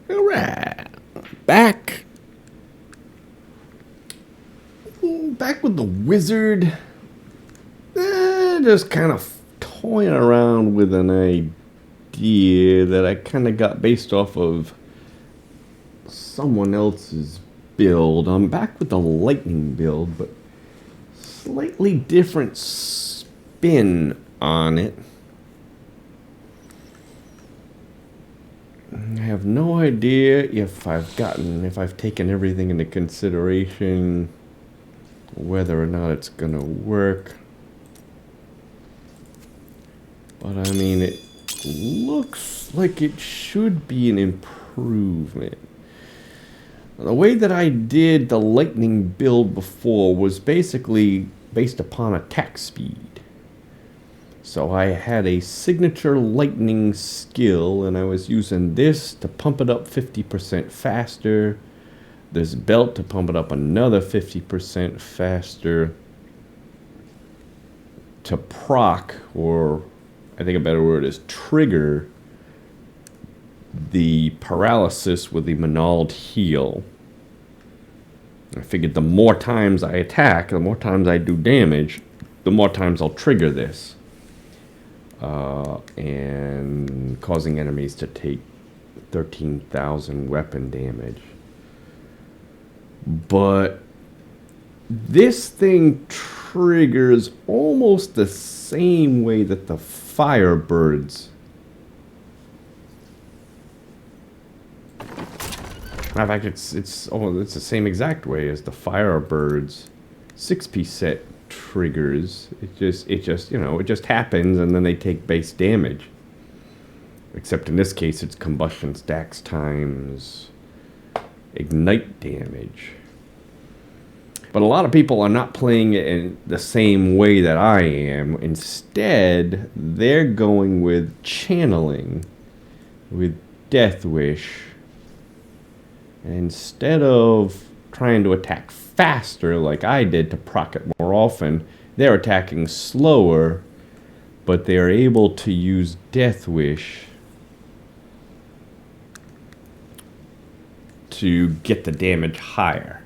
Alright, back. Back with the wizard. Just kind of toying around with an idea that I kind of got based off of someone else's build. I'm back with the lightning build, but slightly different spin on it. I have no idea if I've taken everything into consideration, whether or not it's gonna work. But I mean, it looks like it should be an improvement. The way that I did the lightning build before was basically based upon attack speed. So I had a signature lightning skill, and I was using this to pump it up 50% faster. This belt to pump it up another 50% faster. To proc, or I think a better word is trigger, the paralysis with the Manald heal. I figured the more times I attack, the more times I do damage, the more times I'll trigger this. And causing enemies to take 13,000 weapon damage. But this thing triggers almost the same way that the Firebirds. Matter of fact, it's the same exact way as the Firebirds 6-piece set triggers. It just happens, and then they take base damage. Except in this case, it's combustion stacks times ignite damage. But a lot of people are not playing it in the same way that I am. Instead, they're going with channeling, with Death Wish. And instead of trying to attack faster like I did to proc it more often, they're attacking slower, but they're able to use Death Wish to get the damage higher.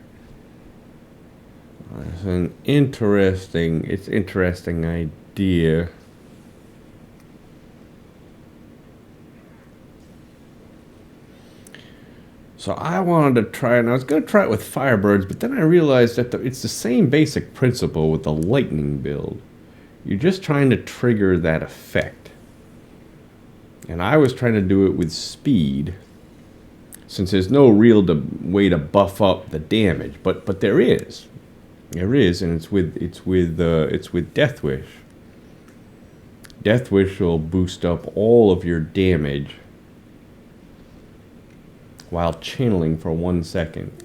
It's an interesting idea. So I wanted to try, and I was going to try it with Firebirds, but then I realized that it's the same basic principle with the lightning build. You're just trying to trigger that effect. And I was trying to do it with speed, since there's no real way to buff up the damage, but there is. There is, and it's with Death Wish. Death Wish will boost up all of your damage while channeling for 1 second.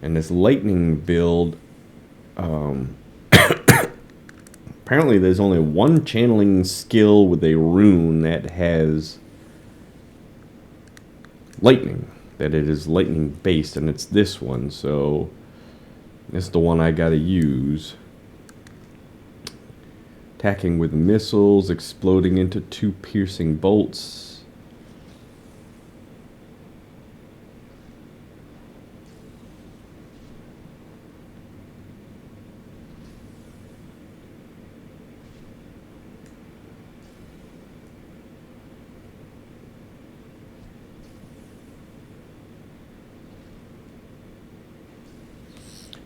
And this lightning build, apparently there's only one channeling skill with a rune that has lightning, that it is lightning based, and it's this one, so it's the one I gotta use. Attacking with missiles, exploding into 2 piercing bolts.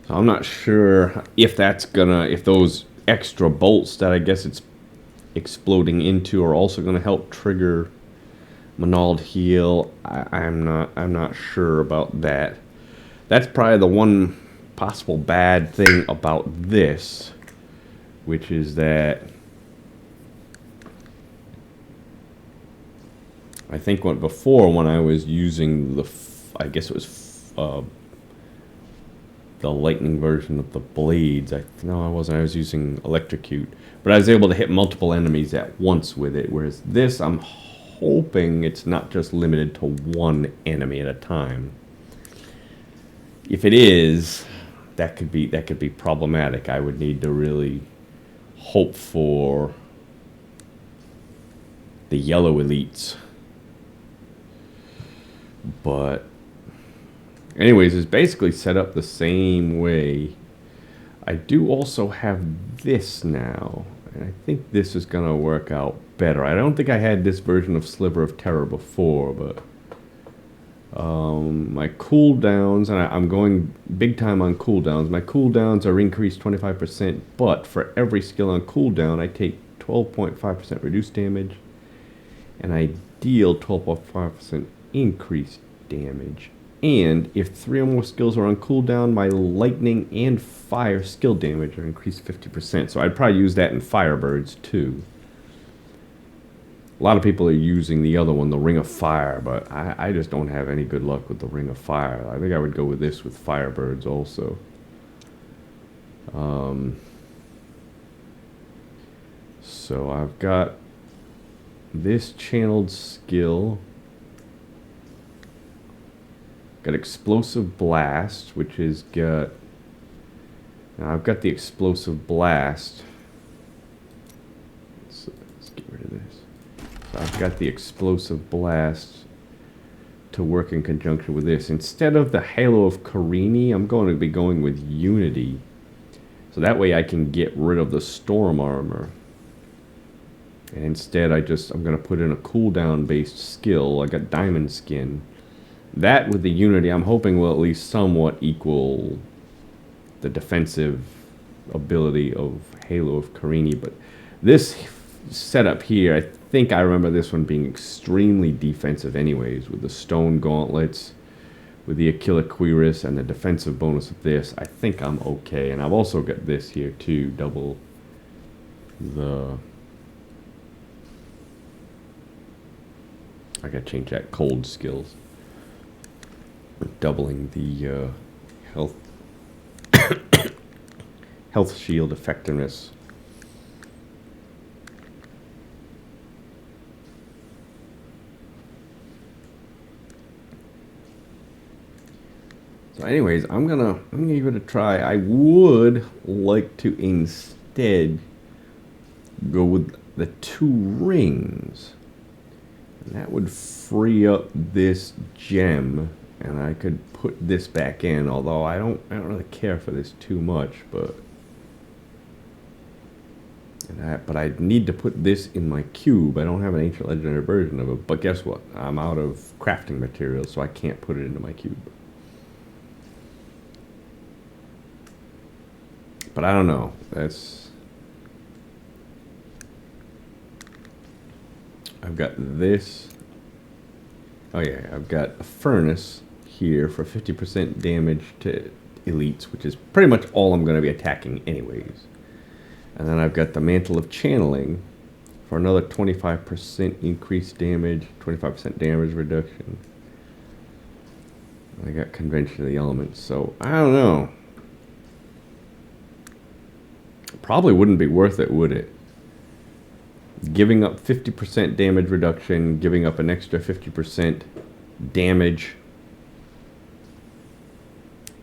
So I'm not sure if if those extra bolts that I guess it's exploding into are also gonna help trigger Manald heal. I'm not sure about that. That's probably the one possible bad thing about this, which is that I think before when I was using I guess it was the lightning version of the blades. No, I wasn't. I was using electrocute, but I was able to hit multiple enemies at once with it. Whereas this, I'm hoping it's not just limited to one enemy at a time. If it is, that could be problematic. I would need to really hope for the yellow elites. But anyways, it's basically set up the same way. I do also have this now, and I think this is going to work out better. I don't think I had this version of Sliver of Terror before, but my cooldowns, and I'm going big time on cooldowns. My cooldowns are increased 25%, but for every skill on cooldown, I take 12.5% reduced damage, and I deal 12.5% increased damage. And if 3 or more skills are on cooldown, my lightning and fire skill damage are increased 50%. So I'd probably use that in Firebirds too. A lot of people are using the other one, the Ring of Fire, but I just don't have any good luck with the Ring of Fire. I think I would go with this with Firebirds also. So I've got this channeled skill. Got Explosive Blast, which is got... Now I've got the Explosive Blast. Let's get rid of this. So I've got the Explosive Blast to work in conjunction with this. Instead of the Halo of Carini, I'm going to be going with Unity. So that way I can get rid of the Storm Armor. And instead I'm going to put in a cooldown based skill. I got Diamond Skin. That with the Unity, I'm hoping will at least somewhat equal the defensive ability of Halo of Carini. But this setup here, I think I remember this one being extremely defensive anyways, with the Stone Gauntlets, with the Aquila Cuirass, and the defensive bonus of this. I think I'm okay. And I've also got this here too, double the... I gotta change that, cold skills. Doubling the health health shield effectiveness. So anyways, I'm gonna give it a try. I would like to instead go with the 2 rings. And that would free up this gem. And I could put this back in, although I don't really care for this too much, but I need to put this in my cube. I don't have an ancient legendary version of it, but guess what? I'm out of crafting materials, so I can't put it into my cube. But I don't know. I've got this. Oh yeah, I've got a furnace here for 50% damage to elites, which is pretty much all I'm going to be attacking anyways. And then I've got the Mantle of Channeling for another 25% increased damage, 25% damage reduction. I got Convention of the Elements, so I don't know. Probably wouldn't be worth it, would it? Giving up 50% damage reduction, giving up an extra 50% damage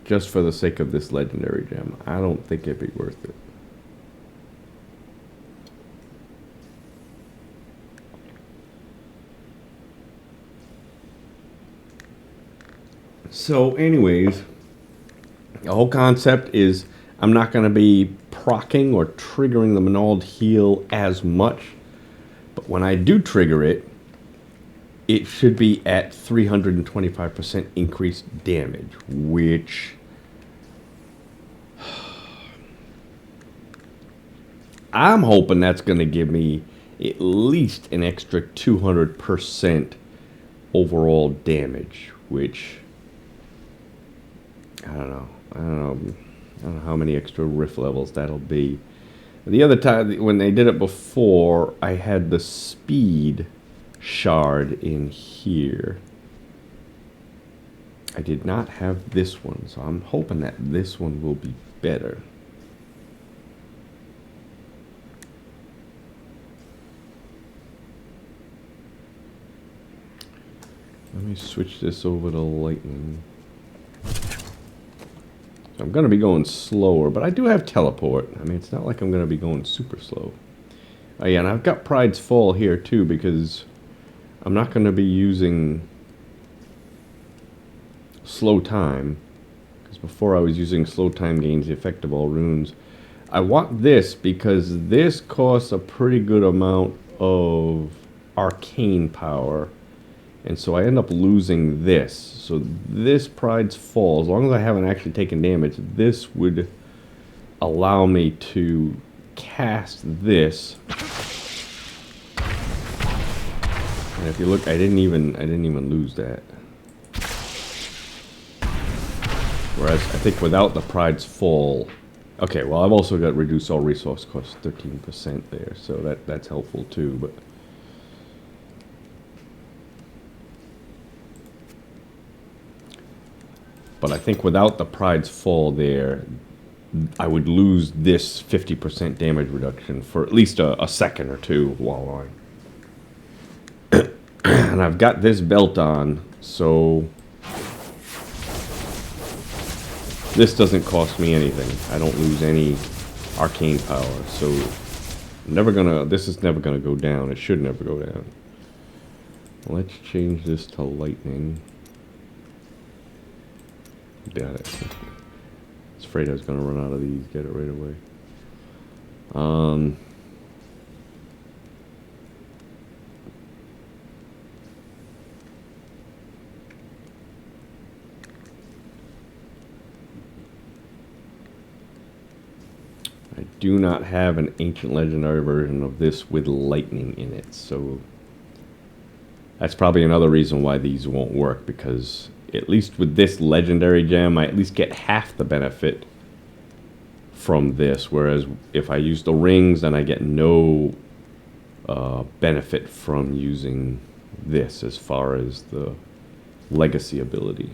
just for the sake of this legendary gem. I don't think it'd be worth it. So anyways, the whole concept is I'm not going to be proccing or triggering the Menald heal as much. But when I do trigger it, it should be at 325% increased damage, which I'm hoping that's going to give me at least an extra 200% overall damage, which I don't know how many extra rift levels that'll be. The other time when they did it before, I had the speed shard in here. I did not have this one, so I'm hoping that this one will be better. Let me switch this over to lightning. So I'm going to be going slower, but I do have teleport. I mean, it's not like I'm going to be going super slow. Oh yeah, and I've got Pride's Fall here too, because I'm not going to be using slow time, because before I was using slow time gains the effect of all runes. I want this because this costs a pretty good amount of arcane power, and so I end up losing this. So this Pride's Fall, as long as I haven't actually taken damage, this would allow me to cast this. And if you look, I didn't even lose that. Whereas I think without the Pride's Fall, okay, well I've also got reduce all resource costs 13% there, so that's helpful too. But I think without the Pride's Fall there, I would lose this 50% damage reduction for at least a second or two while I'm. And I've got this belt on, so this doesn't cost me anything. I don't lose any arcane power, so this is never gonna go down. It should never go down. Let's change this to lightning. Got it. I was afraid I was gonna run out of these. Get it right away. I do not have an ancient legendary version of this with lightning in it, so that's probably another reason why these won't work, because at least with this legendary gem, I at least get half the benefit from this, whereas if I use the rings, then I get no benefit from using this as far as the legacy ability.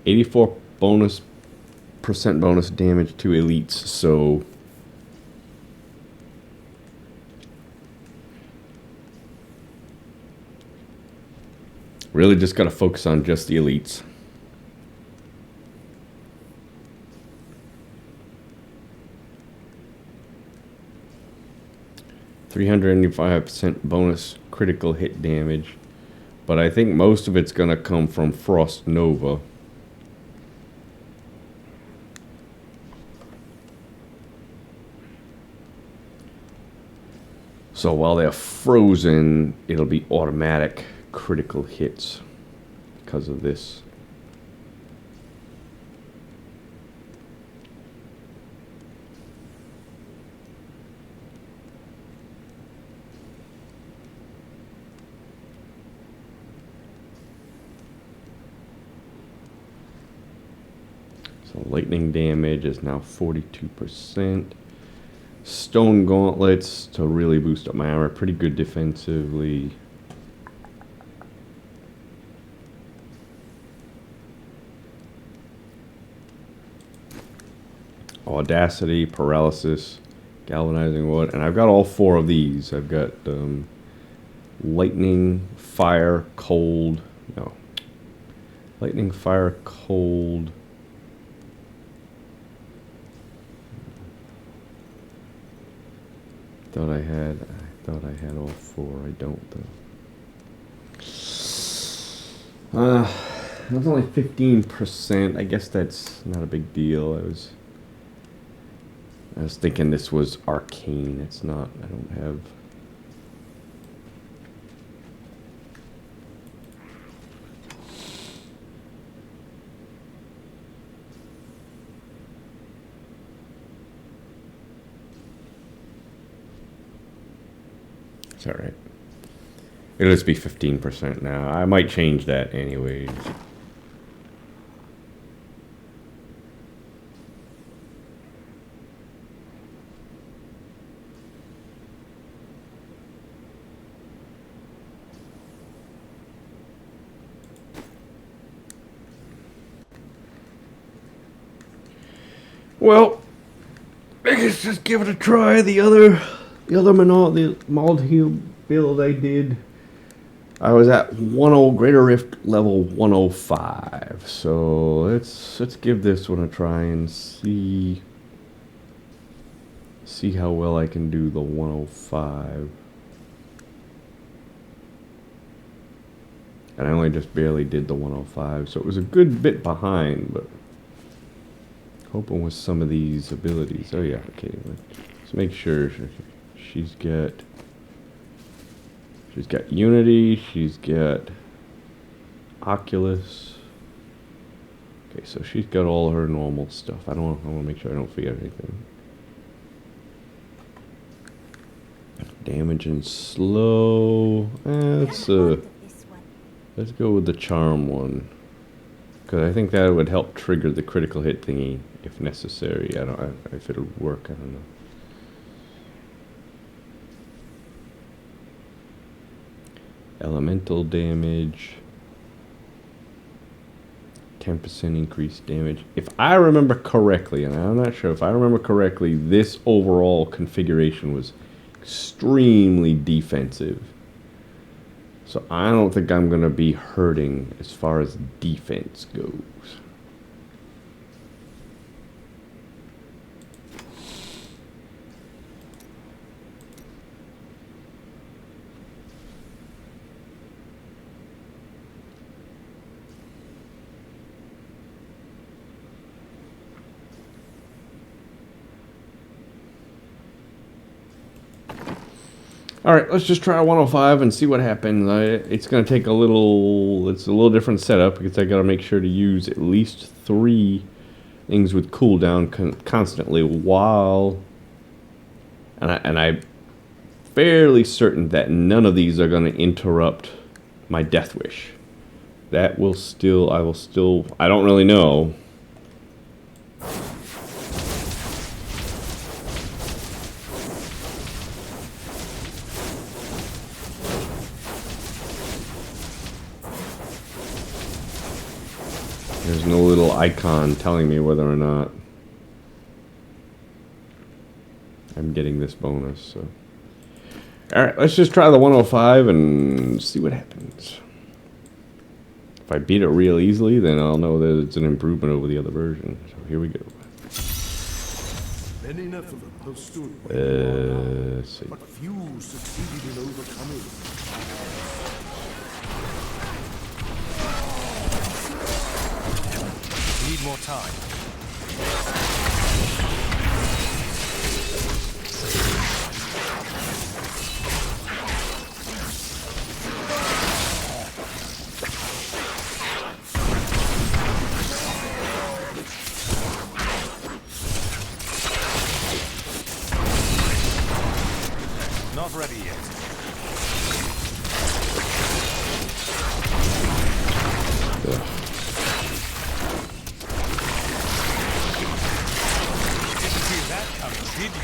%84 bonus damage to elites, so really just gotta focus on just the elites. %385% bonus critical hit damage, but I think most of it's gonna come from Frost Nova. So while they're frozen, it'll be automatic critical hits because of this. So lightning damage is now 42%. Stone gauntlets to really boost up my armor. Pretty good defensively. Audacity, paralysis, galvanizing wood, and I've got all 4 of these. I've got lightning, fire, cold. No. Lightning, fire, cold. I thought I had all 4. I don't though. That's only 15%. I guess that's not a big deal. I was thinking this was arcane. It's not. I don't have. It's all right. It'll just be 15% now. I might change that anyways. Well, I guess just give it a try. The other Mauled Heel build I did, I was at Greater Rift level 105. So let's give this one a try and see how well I can do the 105. And I only just barely did the 105, so it was a good bit behind, but hoping with some of these abilities. Oh yeah, okay. Let's make sure she's got Unity, she's got Oculus. Okay, so she's got all her normal stuff. I want to make sure I don't forget anything. Damage and slow. Let's go with the charm one, because I think that would help trigger the critical hit thingy if necessary. I don't know if it'll work. I don't know. Elemental damage. 10% increased damage. If I remember correctly, and I'm not sure if I remember correctly, this overall configuration was extremely defensive. So I don't think I'm going to be hurting as far as defense goes. Alright, let's just try 105 and see what happens. It's going to take it's a little different setup because I got to make sure to use at least 3 things with cooldown constantly while... And I'm fairly certain that none of these are going to interrupt my Death Wish. I don't really know. There's no little icon telling me whether or not I'm getting this bonus. So, alright, let's just try the 105 and see what happens. If I beat it real easily, then I'll know that it's an improvement over the other version. So here we go. Let's see. But few succeeded in overcoming. Need more time. Not ready yet. Did you?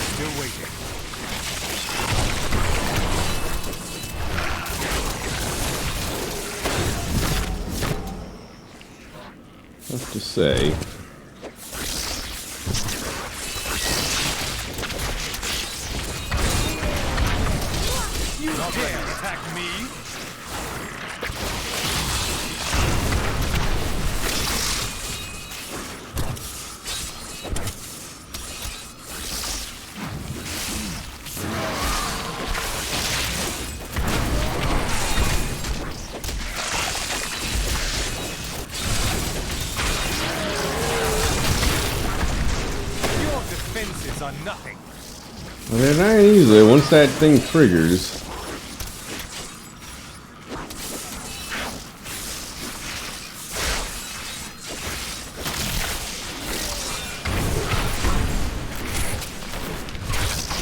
Still waiting. I have to say, You not dare attack me! Your defenses are nothing. well, they're not easy. Once that thing triggers,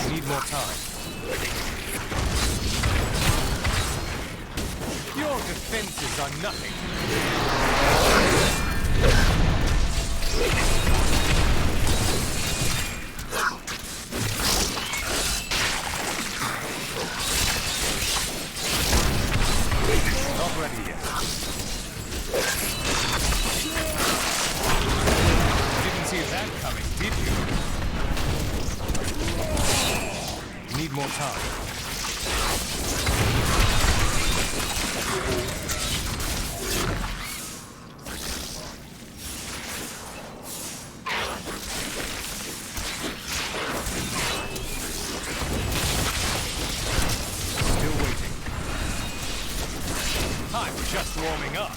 Need more time. Your defenses are nothing. Not ready yet. Didn't see that coming, did you? Need more time. just warming up.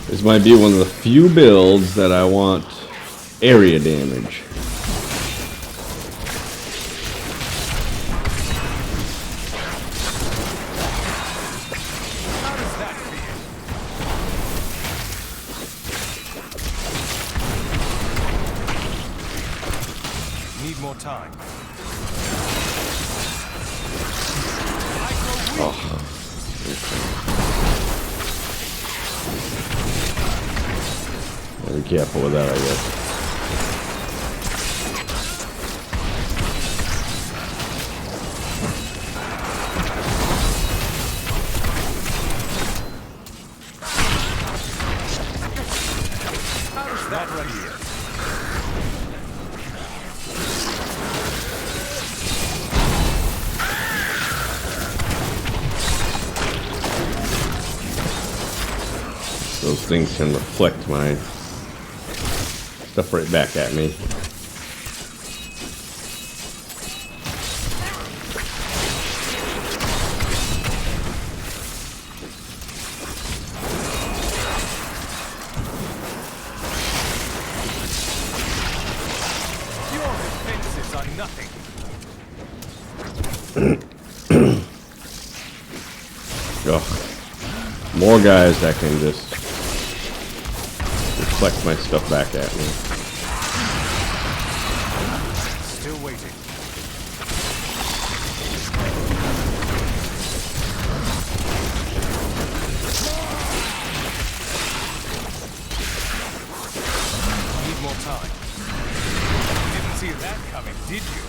This might be one of the few builds that I want area damage. How does that feel? Need more time. I grow weak. Be careful with that, I guess. How's that ready yet? Those things can reflect my stuff right back at me. Your defenses are nothing. Ugh. More guys that can just reflect my stuff back at me. Still waiting. Need more time. Didn't see that coming, did you?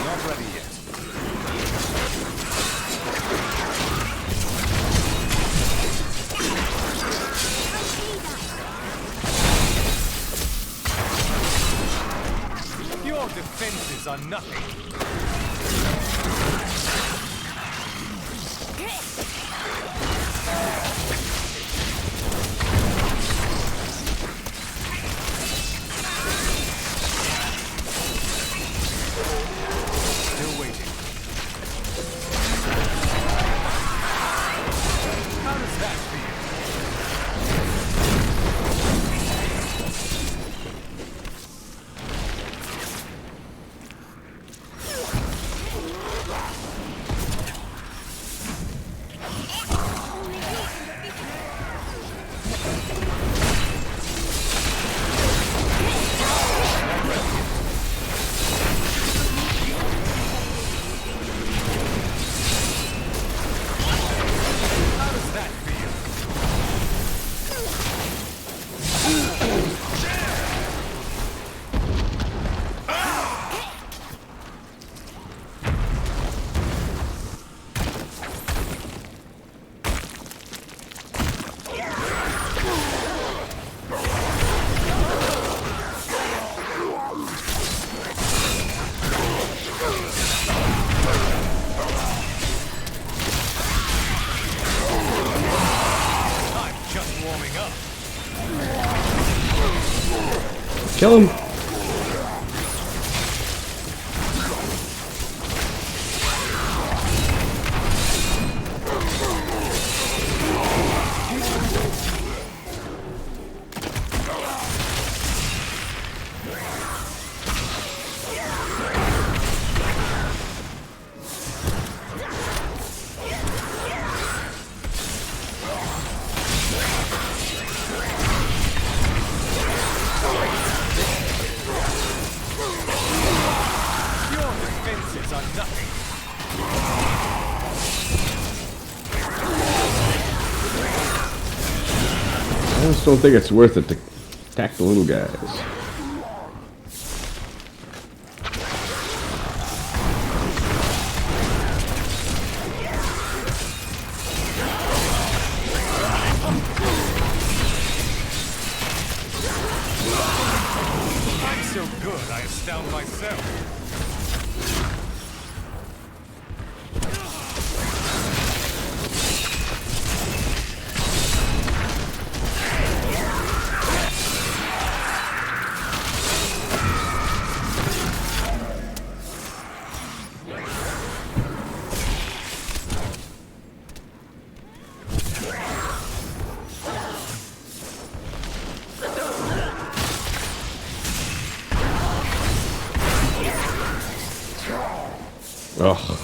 Not ready yet. Your defenses are nothing. Still waiting. How does that feel? How does that feel? I'm just warming up. Kill him! Your defenses are nothing. I just don't think it's worth it to attack the little guys. I'm so good, I astound myself. Ugh.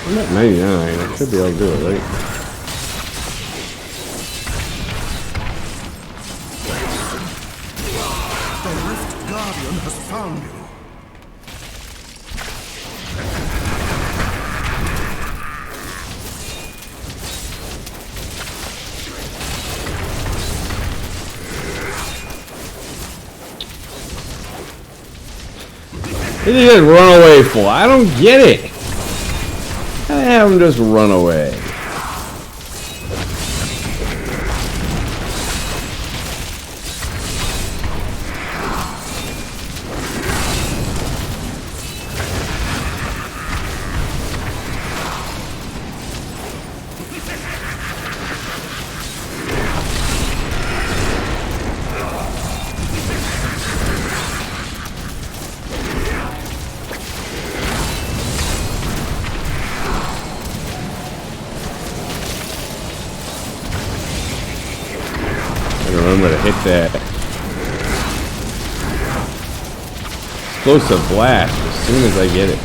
I'm at 99. I should be able to do it, right? The Rift Guardian has found you. What did he just run away for? I don't get it. How did I have him just run away? Remember to hit that explosive blast as soon as I get it.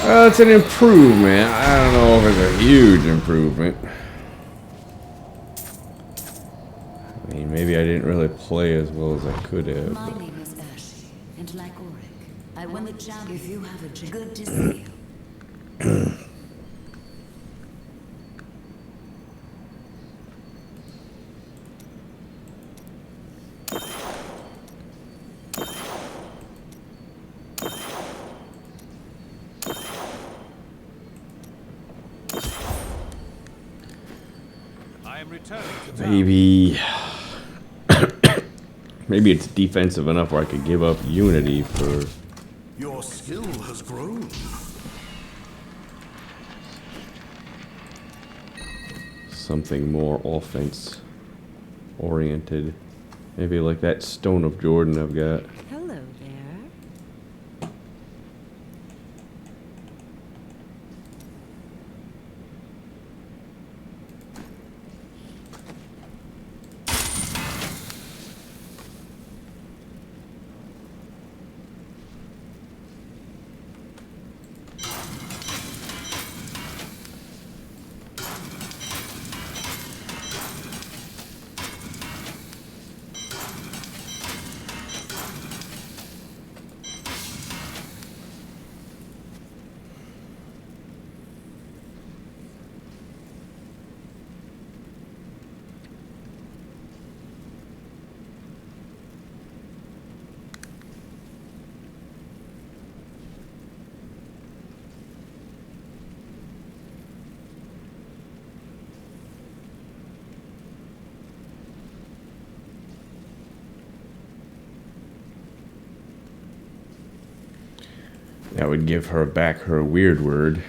Well, it's an improvement. I don't know if it's a huge improvement. I mean, maybe I didn't really play as well as I could have. My name is Ashley, and like Auric, I won the jam. If you have a good to see you. I am returning to town. Maybe... maybe it's defensive enough where I could give up Unity for... Your skill has grown. something more offense oriented. Maybe like that Stone of Jordan I've got. Hello there. That would give her back her weird word.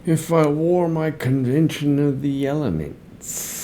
If I wore my convention of the elements.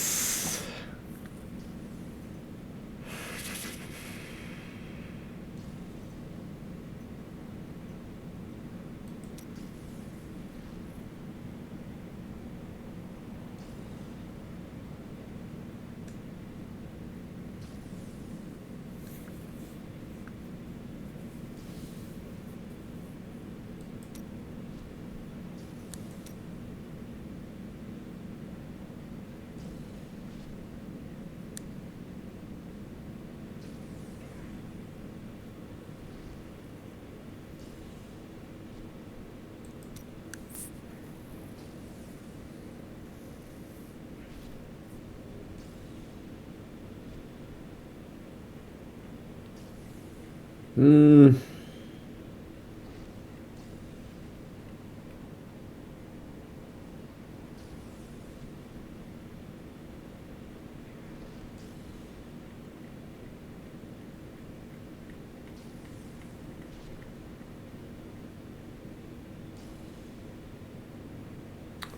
Hmm.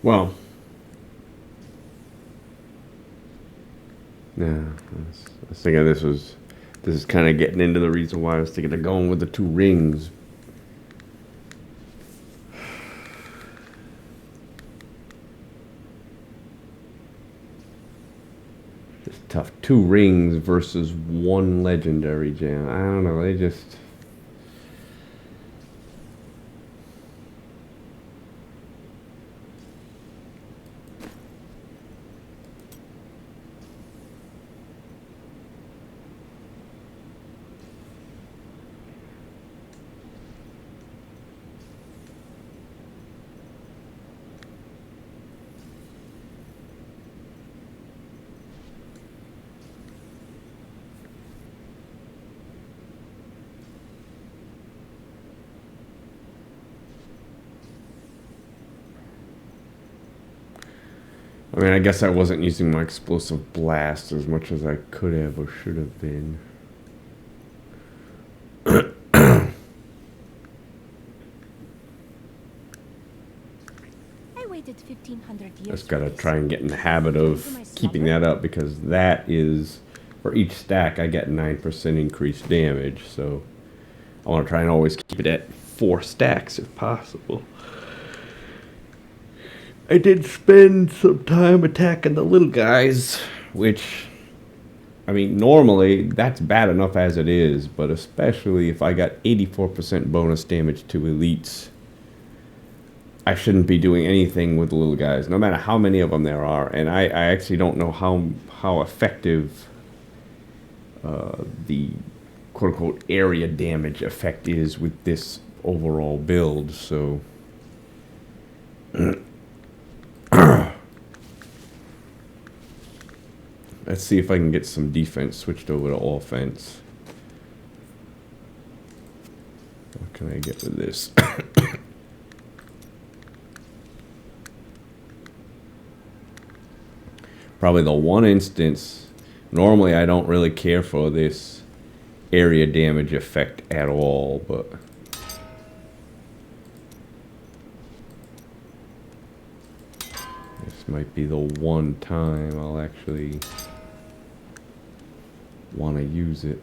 Well, yeah, I was thinking this is kind of getting into the reason why I was thinking of going with the 2 rings. It's tough. 2 rings versus 1 legendary gem. I don't know. They just. I mean, I guess I wasn't using my explosive blast as much as I could have or should have been. I waited 1500 years. Just gotta for this. try and get in the habit of keeping that up, because that is, for each stack I get 9% increased damage, so I want to try and always keep it at 4 stacks if possible. I did spend some time attacking the little guys, which, I mean, normally that's bad enough as it is, but especially if I got 84% bonus damage to elites, I shouldn't be doing anything with the little guys, no matter how many of them there are. And I actually don't know how effective the quote-unquote area damage effect is with this overall build, so... Let's see if I can get some defense switched over to offense. What can I get with this? Probably the one instance. Normally I don't really care for this area damage effect at all, but... this might be the one time I'll actually want to use it.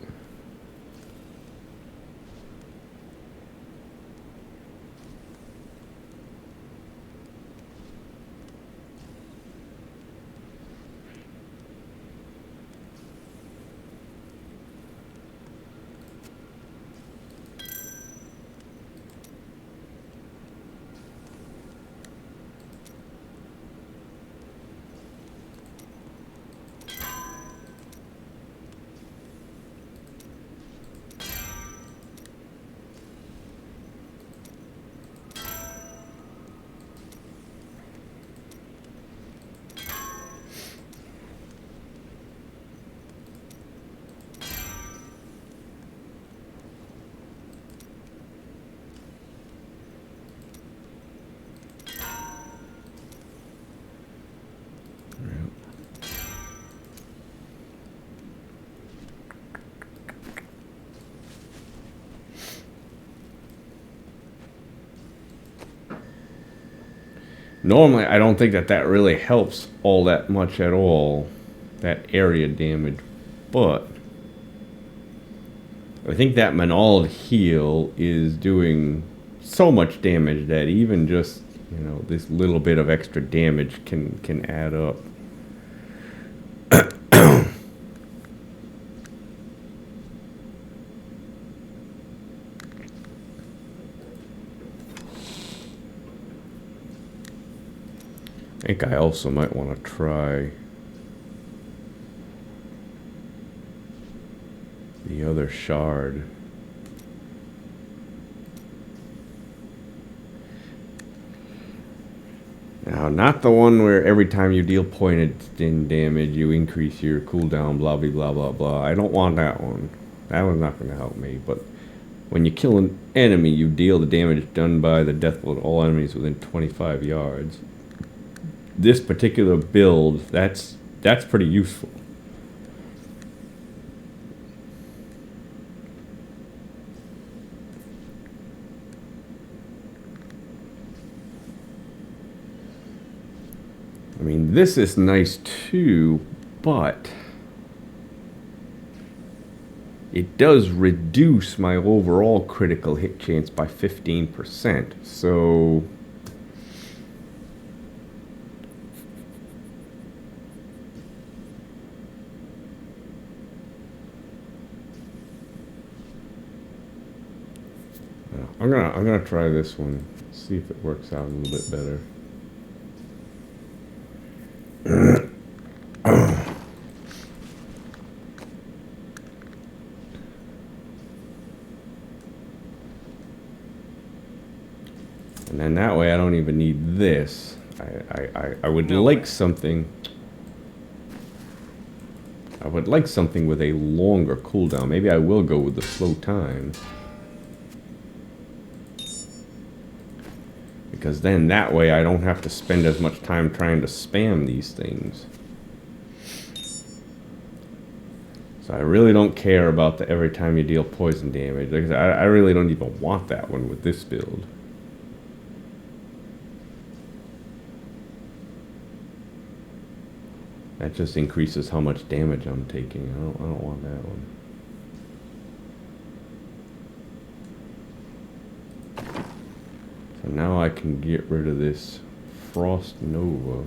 Normally, I don't think that really helps all that much at all, that area damage, but I think that Manald heal is doing so much damage that even just, you know, this little bit of extra damage can add up. I think I also might want to try the other shard. Now, not the one where every time you deal pointed in damage, you increase your cooldown, blah, blah, blah, blah, blah. I don't want that one. That one's not going to help me. But When you kill an enemy, you deal the damage done by the death blow to all enemies within 25 yards. This particular build, that's pretty useful. I mean, this is nice too, but it does reduce my overall critical hit chance by 15%. So I'm gonna try this one. See if it works out a little bit better. And then that way I don't even need this. I would like something. I would like something with a longer cooldown. Maybe I will go with the slow time. Because then that way I don't have to spend as much time trying to spam these things. So I really don't care about the every time you deal poison damage. Like I really don't even want that one with this build. That just increases how much damage I'm taking. I don't want that one. So now I can get rid of this Frost Nova.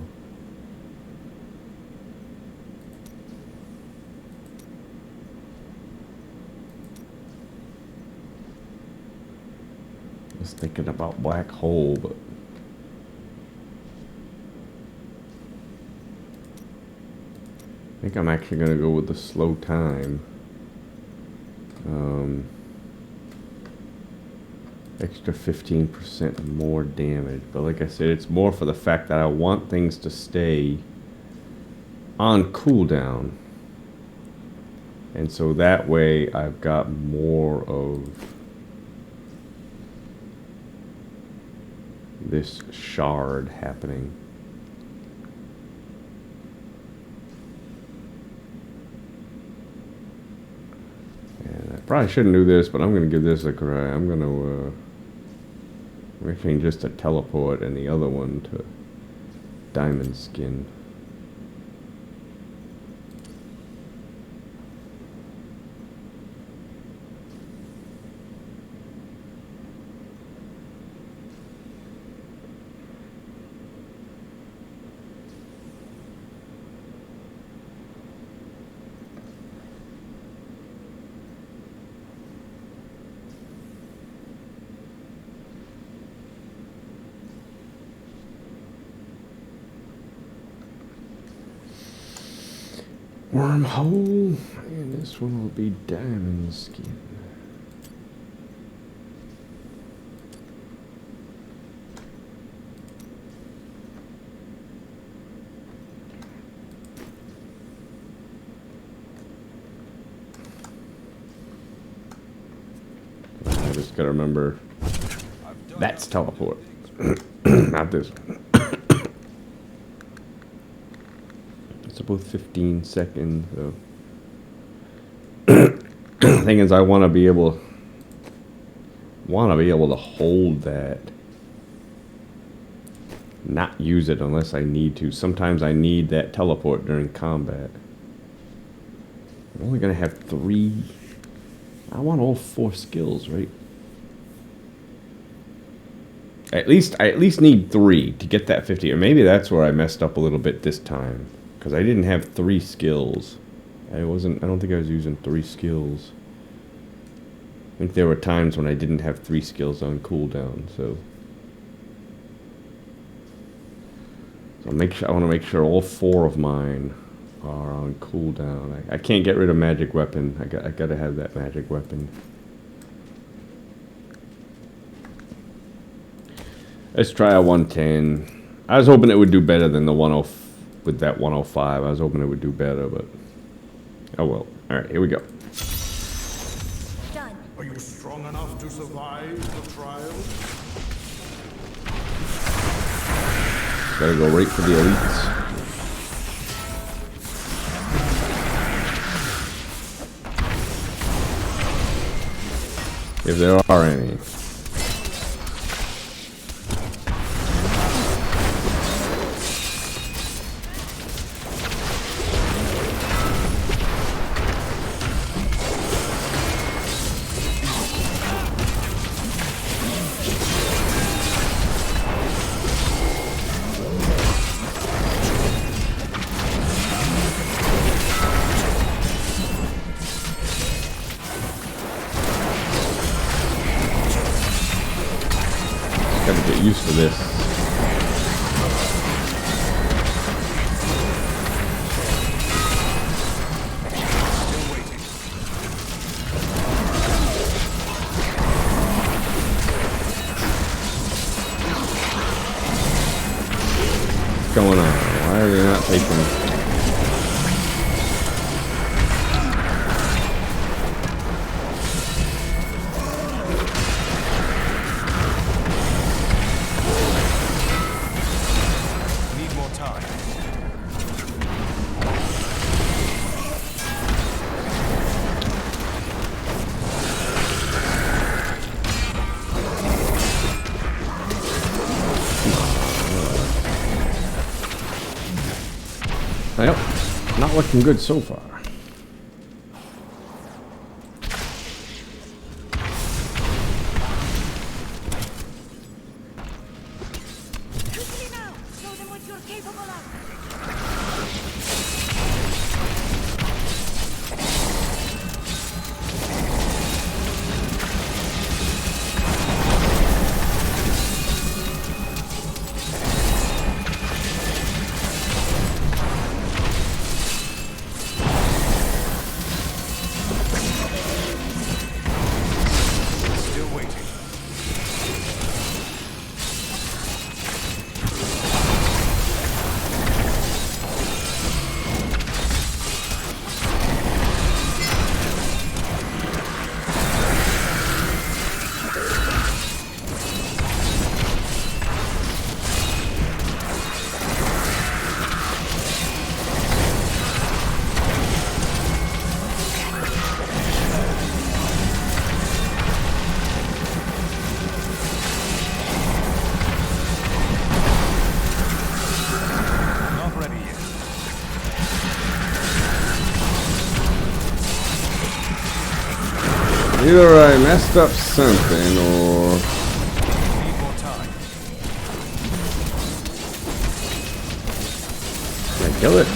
I was thinking about Black Hole, but I think I'm actually going to go with the slow time. Extra 15% more damage. But like I said, it's more for the fact that I want things to stay on cooldown. And so that way I've got more of this shard happening. And I probably shouldn't do this, but I'm going to give this a try. I'm going to change this to teleport and the other one to diamond skin. Wormhole, and this one will be diamond skin. I just gotta remember that's teleport, not this one. Both 15 seconds. So. The thing is, I want to be able to hold that, not use it unless I need to. Sometimes I need that teleport during combat. I'm only gonna have 3. I want all 4 skills, right? I at least need 3 to get that 50, or maybe that's where I messed up a little bit this time. Because I didn't have 3 skills. I don't think I was using 3 skills. I think there were times when I didn't have 3 skills on cooldown, so I want to make sure all 4 of mine are on cooldown. I can't get rid of magic weapon. I gotta have that magic weapon. Let's try a 110. I was hoping it would do better than the 105. With that 105, I was hoping it would do better, but oh well. All right, here we go. Done. Are you strong enough to survive the trial? Gotta go right for the elites. If there are any. Gotta get used to this. What's going on? Why are they not taking... Well, not looking good so far. Quickly now! Show them what you're capable of! Either I messed up something or... Need more time. Can I kill it?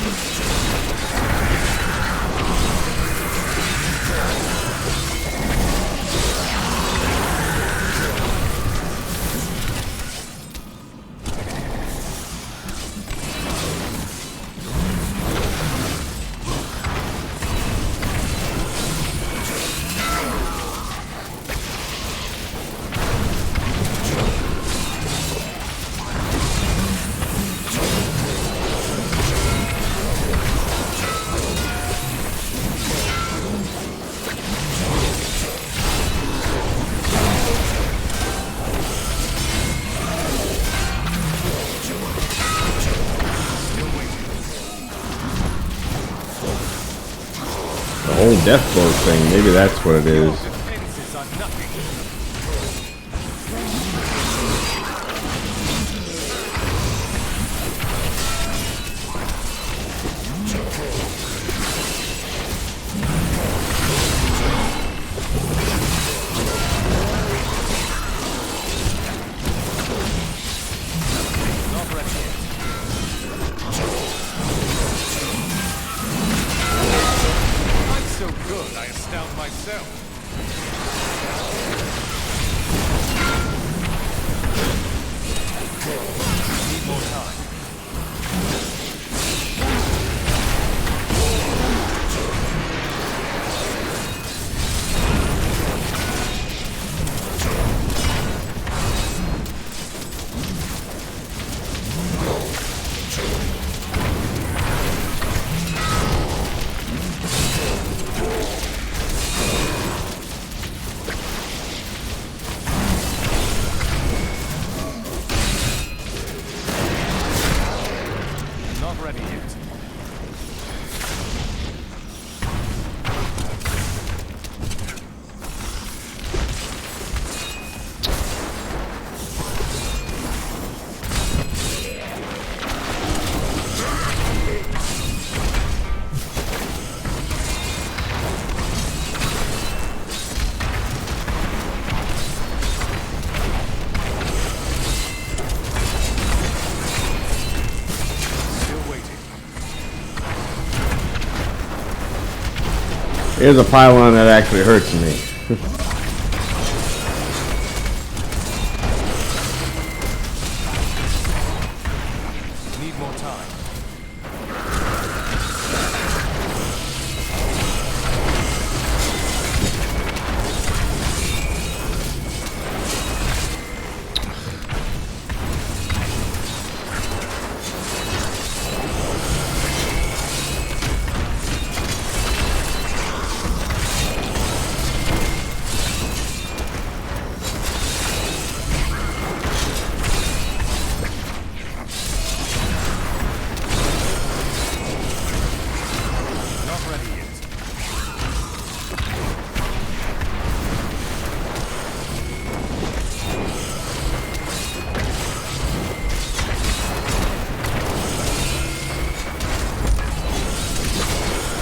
The whole death blow thing, maybe that's what it is. Defenses are nothing. Not ready yet. I'm so good, I astound myself. Need more time. Here's a pylon that actually hurts me. Need more time. Not ready yet.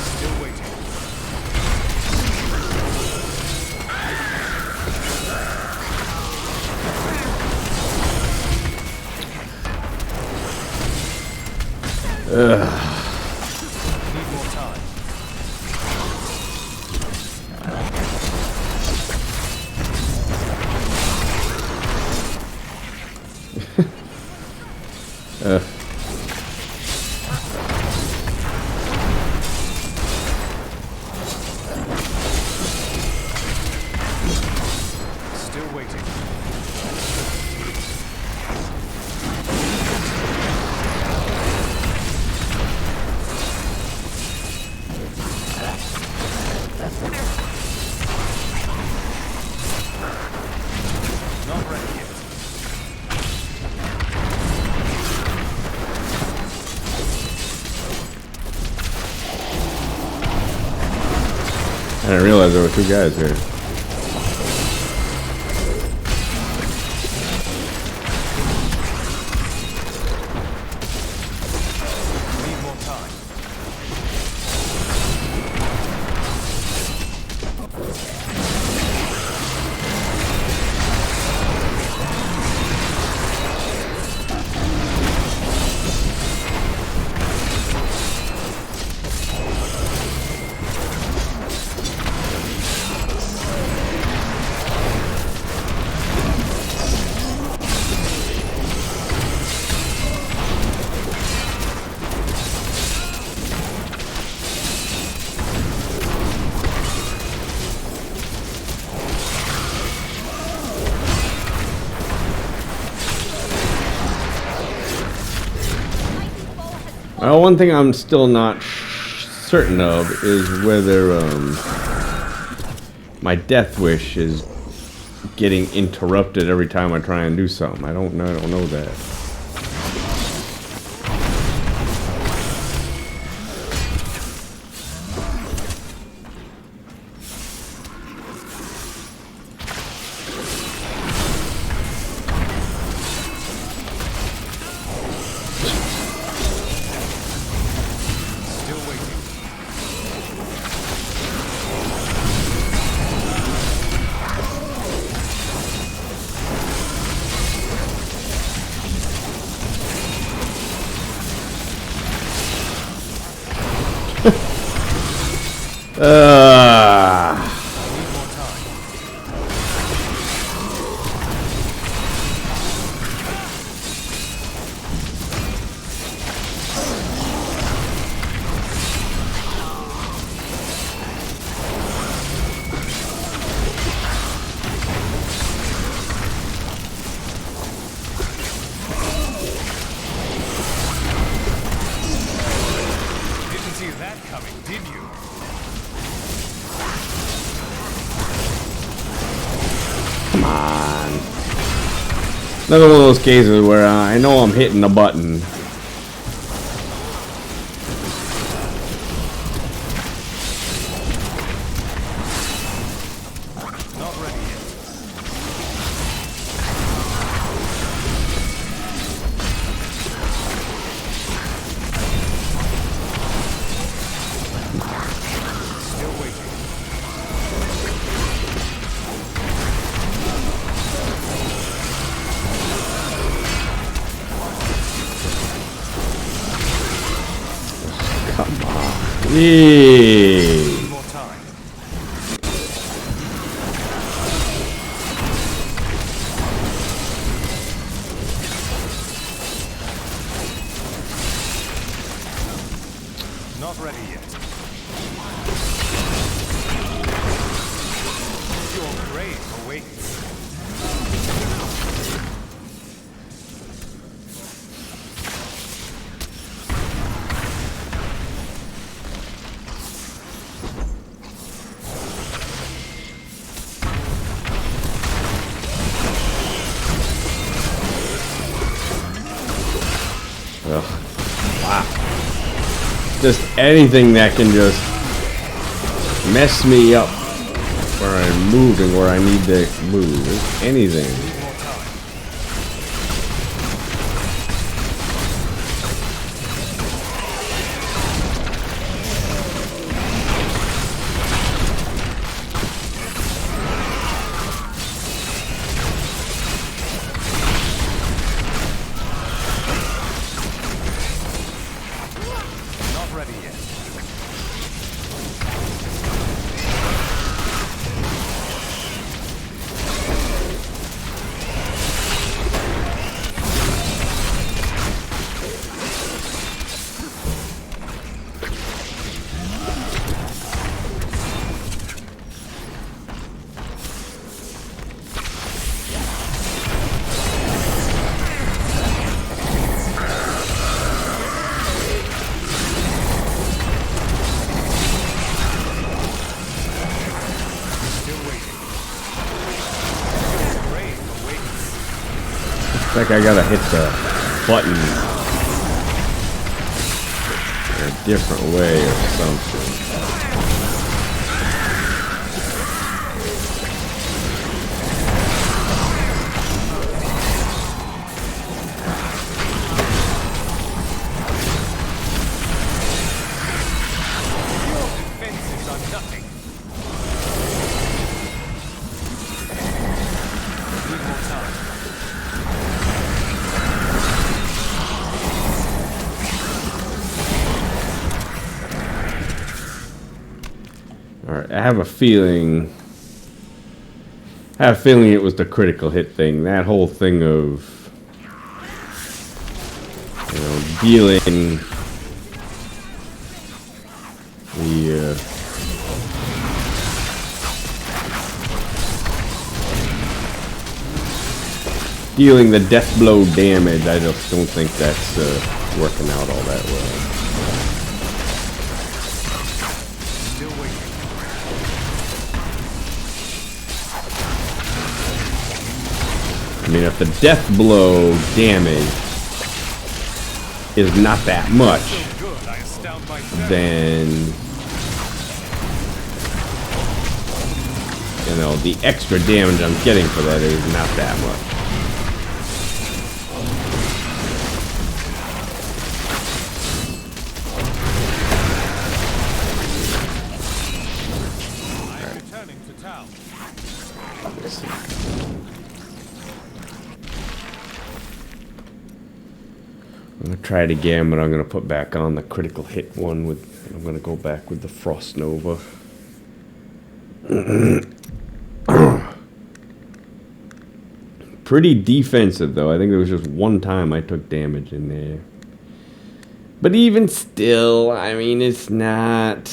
Still waiting. Need more time. Still waiting. Not ready yet. I didn't realize there were two guys here. Need more time. Well, one thing I'm still not certain of is whether my death wish is getting interrupted every time I try and do something. I don't know that. Still waiting. Need more time. Didn't see that coming, did you? Come on. Another one of those cases where I know I'm hitting a button. Not ready yet. Still waiting. Yay. Need more time. yet. Your grave awaits. Ugh. Wow. Just anything that can just mess me up where I'm moving, where I need to move. Just anything. Need more time. Not ready yet. Still waiting. Your grave awaits. It's like I gotta hit the button in a different way or something. Your defenses are nothing. Need more time. Alright, I have a feeling. I have a feeling it was the critical hit thing. That whole thing of, you know, dealing the dealing the death blow damage. I just don't think that's working out all that well. Still waiting. I mean, if the death blow damage is not that much, So good, I astound myself. then, you know, the extra damage I'm getting for that is not that much. I'm returning to town. I'm gonna try it again, but I'm gonna put back on the critical hit one with. I'm gonna go back with the Frost Nova. Pretty defensive though. I think there was just one time I took damage in there. But even still, I mean, it's not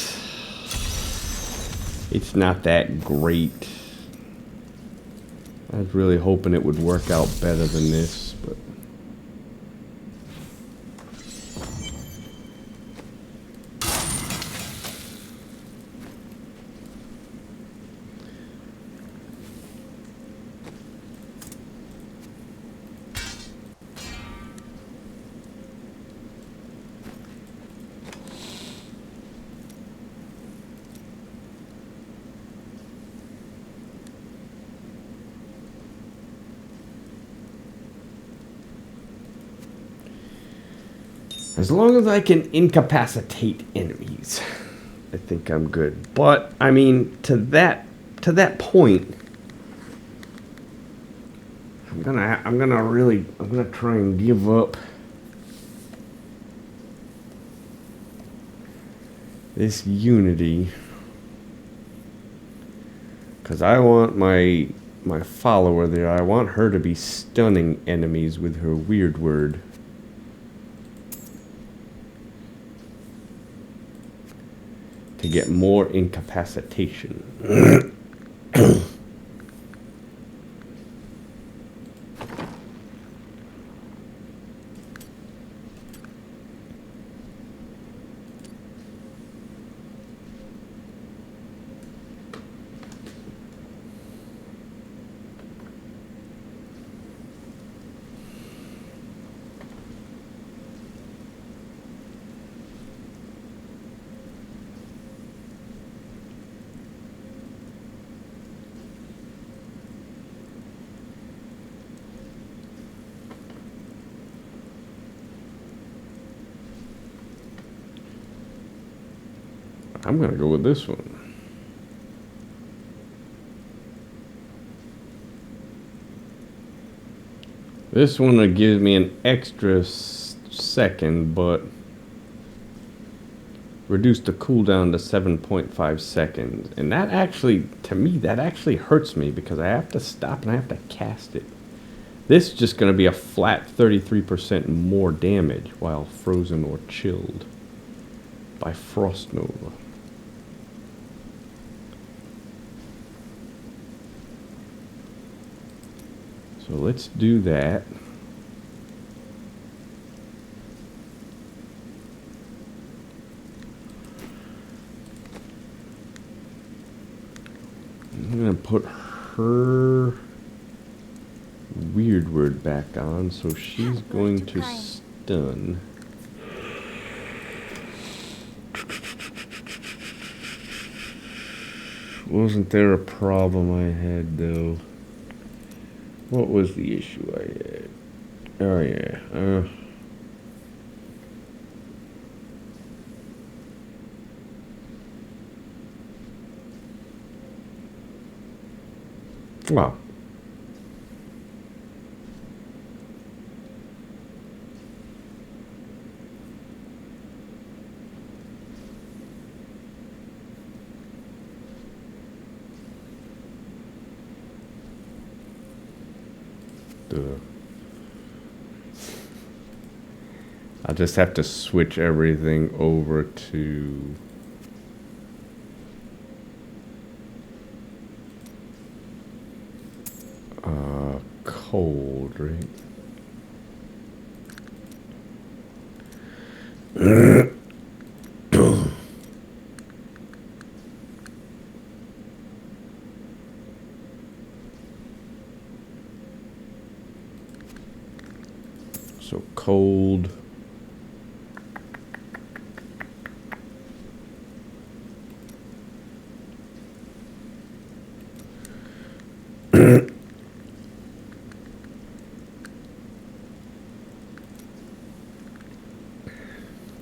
that great. I was really hoping it would work out better than this, but. As long as I can incapacitate enemies, I think I'm good. But I mean, to that point, I'm gonna try and give up this unity, because I want my follower there. I want her to be stunning enemies with her weird word. to get more incapacitation. I'm going to go with this one. This one will give me an extra second, but reduce the cooldown to 7.5 seconds. And that actually, to me, that actually hurts me because I have to stop and I have to cast it. This is just going to be a flat 33% more damage while frozen or chilled by Frost Nova. So let's do that. I'm going to put her weird word back on, so she's going to stun. Wasn't there a problem I had though? What was the issue I had? Oh yeah. Wow. I'll just have to switch everything over to cold, right? So cold.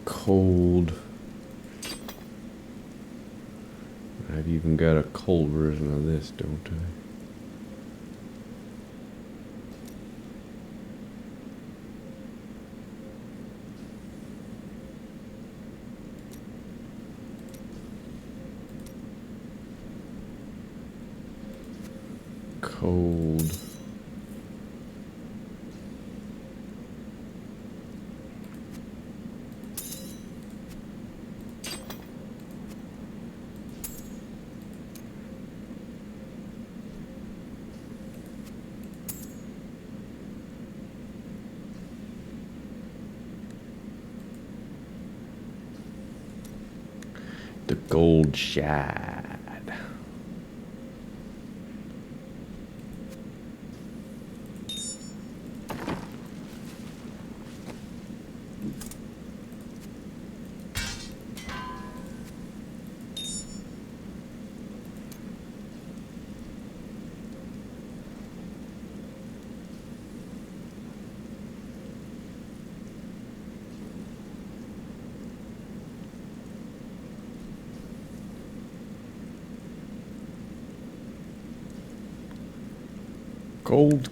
Cold. I've even got a cold version of this, don't I? Cold. The gold shad.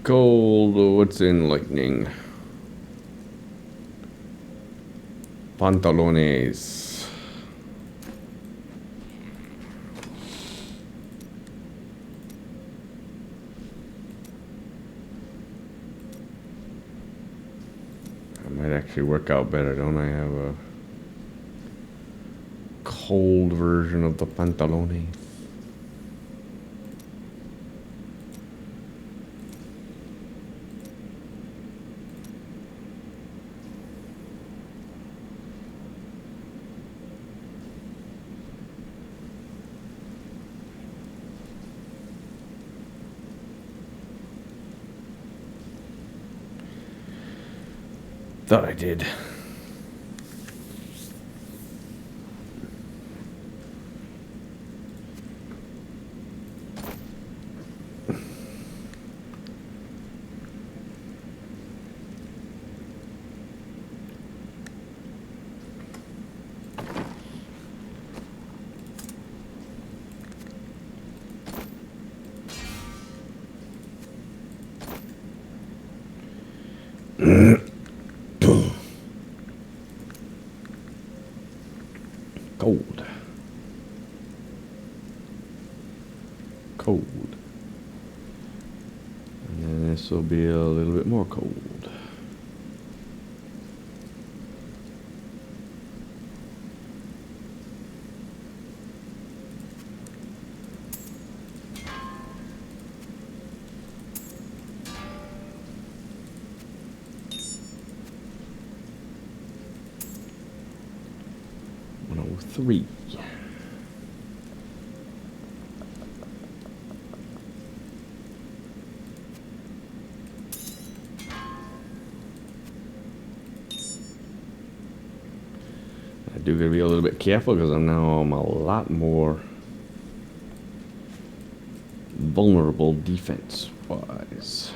Cold, what's in lightning? Pantalones. That might actually work out better, don't I have a cold version of the pantalone. Thought I did. Cold. Cold. And then this will be a little bit more cold. Three. I do gotta be a little bit careful because I'm a lot more vulnerable defense wise.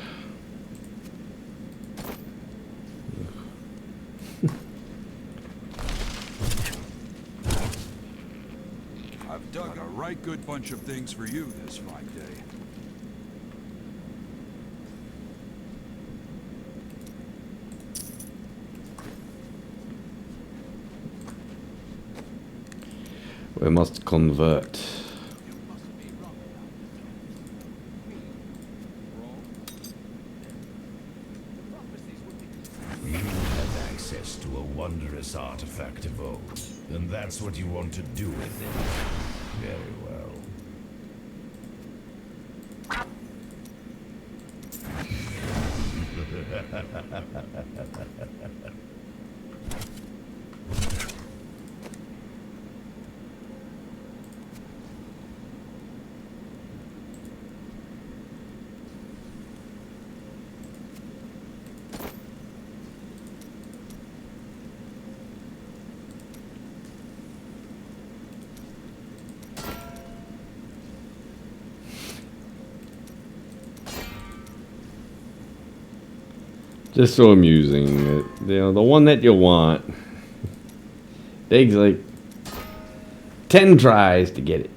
Dug a right good bunch of things for you this fine day. We must convert. You have access to a wondrous artifact of old, and that's what you want to do with it. Very well. Just so amusing. You know, the one that you want takes like 10 tries to get it.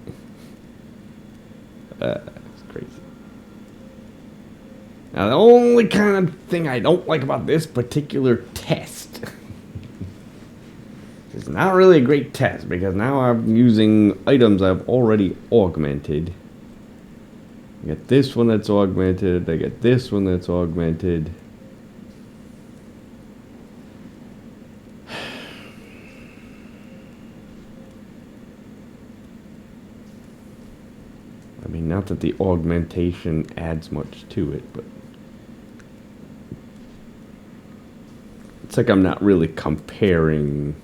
It's crazy. Now, the only kind of thing I don't like about this particular test it's not really a great test because now I'm using items I've already augmented. I get this one that's augmented. I get this one that's augmented. I mean, not that the augmentation adds much to it, but it's like I'm not really comparing.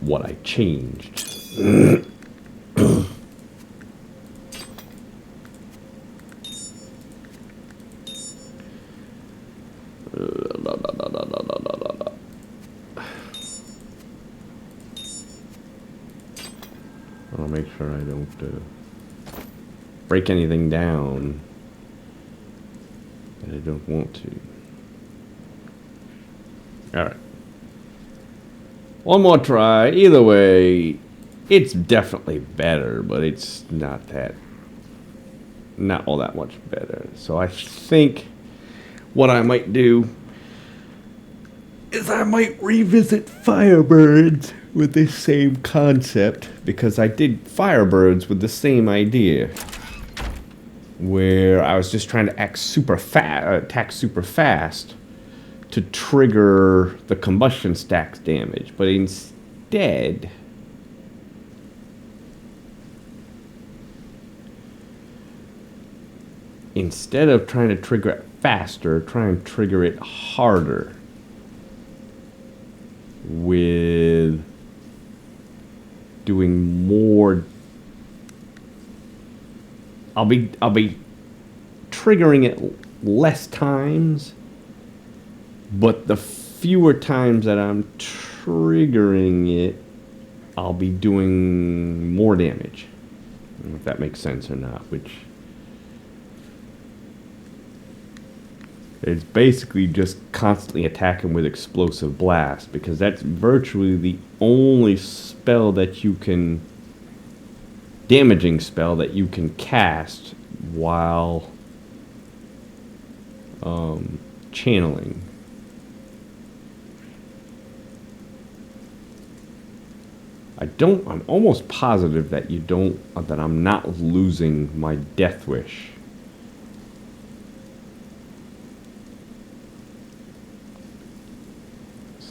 What I changed. I'll make sure I don't break anything down that I don't want to. Alright. One more try. Either way, it's definitely better, but it's not all that much better. So I think what I might do is I might revisit Firebirds with this same concept, because I did Firebirds with the same idea. where I was just trying to attack super fast to trigger the combustion stack's damage, but instead of trying to trigger it faster, try and trigger it harder with doing more. I'll be triggering it less times, but the fewer times that I'm triggering it, I'll be doing more damage. I don't know if that makes sense or not, which it's basically just constantly attacking with explosive blast, because that's virtually the only spell that you can, damaging spell that you can cast while channeling. I'm almost positive that that I'm not losing my Death Wish.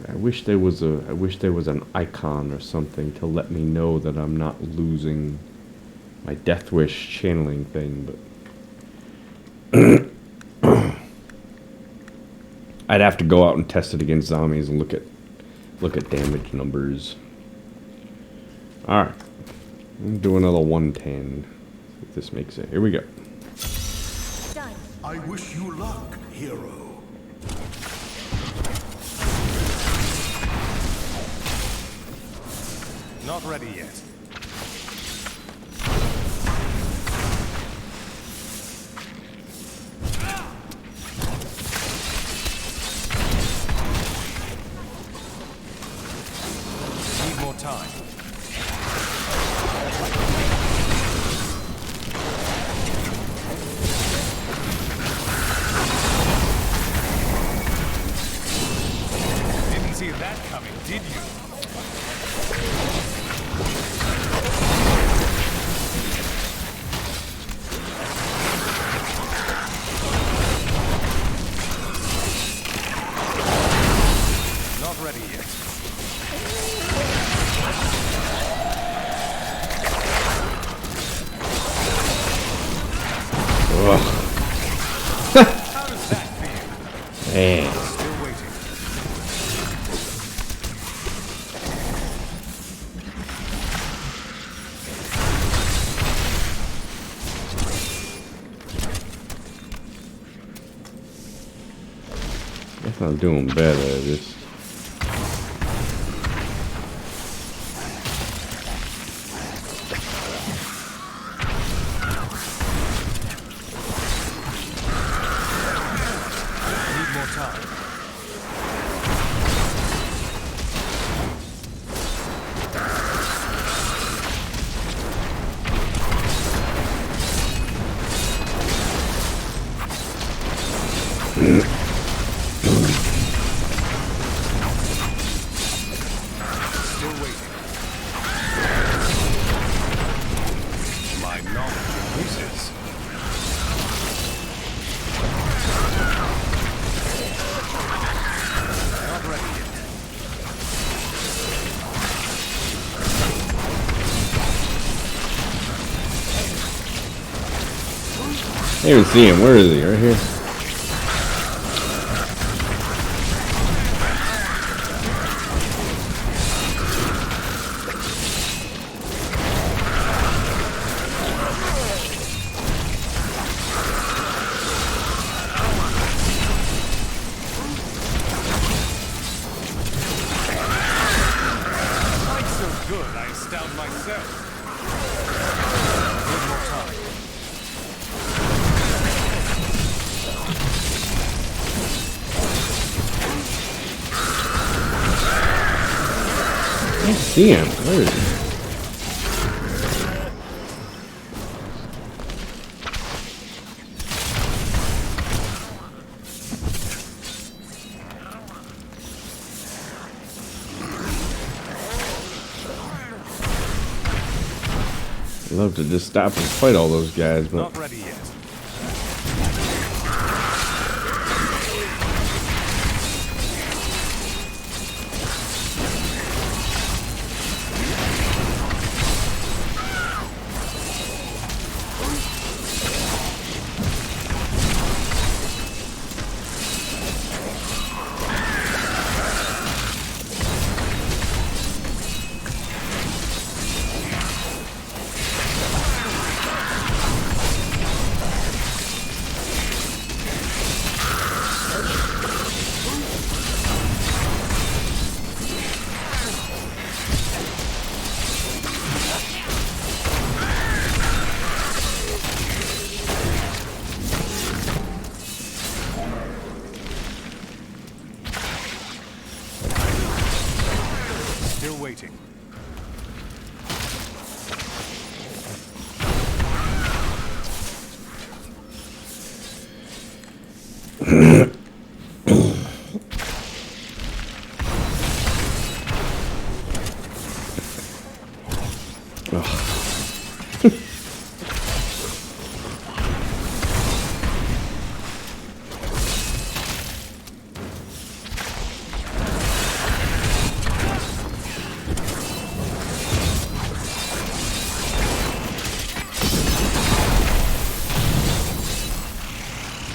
I wish there was an icon or something to let me know that I'm not losing my Death Wish channeling thing, but I'd have to go out and test it against zombies and look at damage numbers. All right, I'm doing another 110. See if this makes it. Here we go. Done. I wish you luck, hero. Not ready yet. Need more time. Didn't see that coming, did you? Not ready yet. How does that feel? Man. Still waiting. Guess I'm doing better. Just Need more time. Still waiting. My knowledge increases. Not ready yet. I can't even see him. Where is he? Right here. Fight so good, I astound myself. Need more time. I can't see him. Where is he? I'd love to just stop and fight all those guys, but Not ready yet.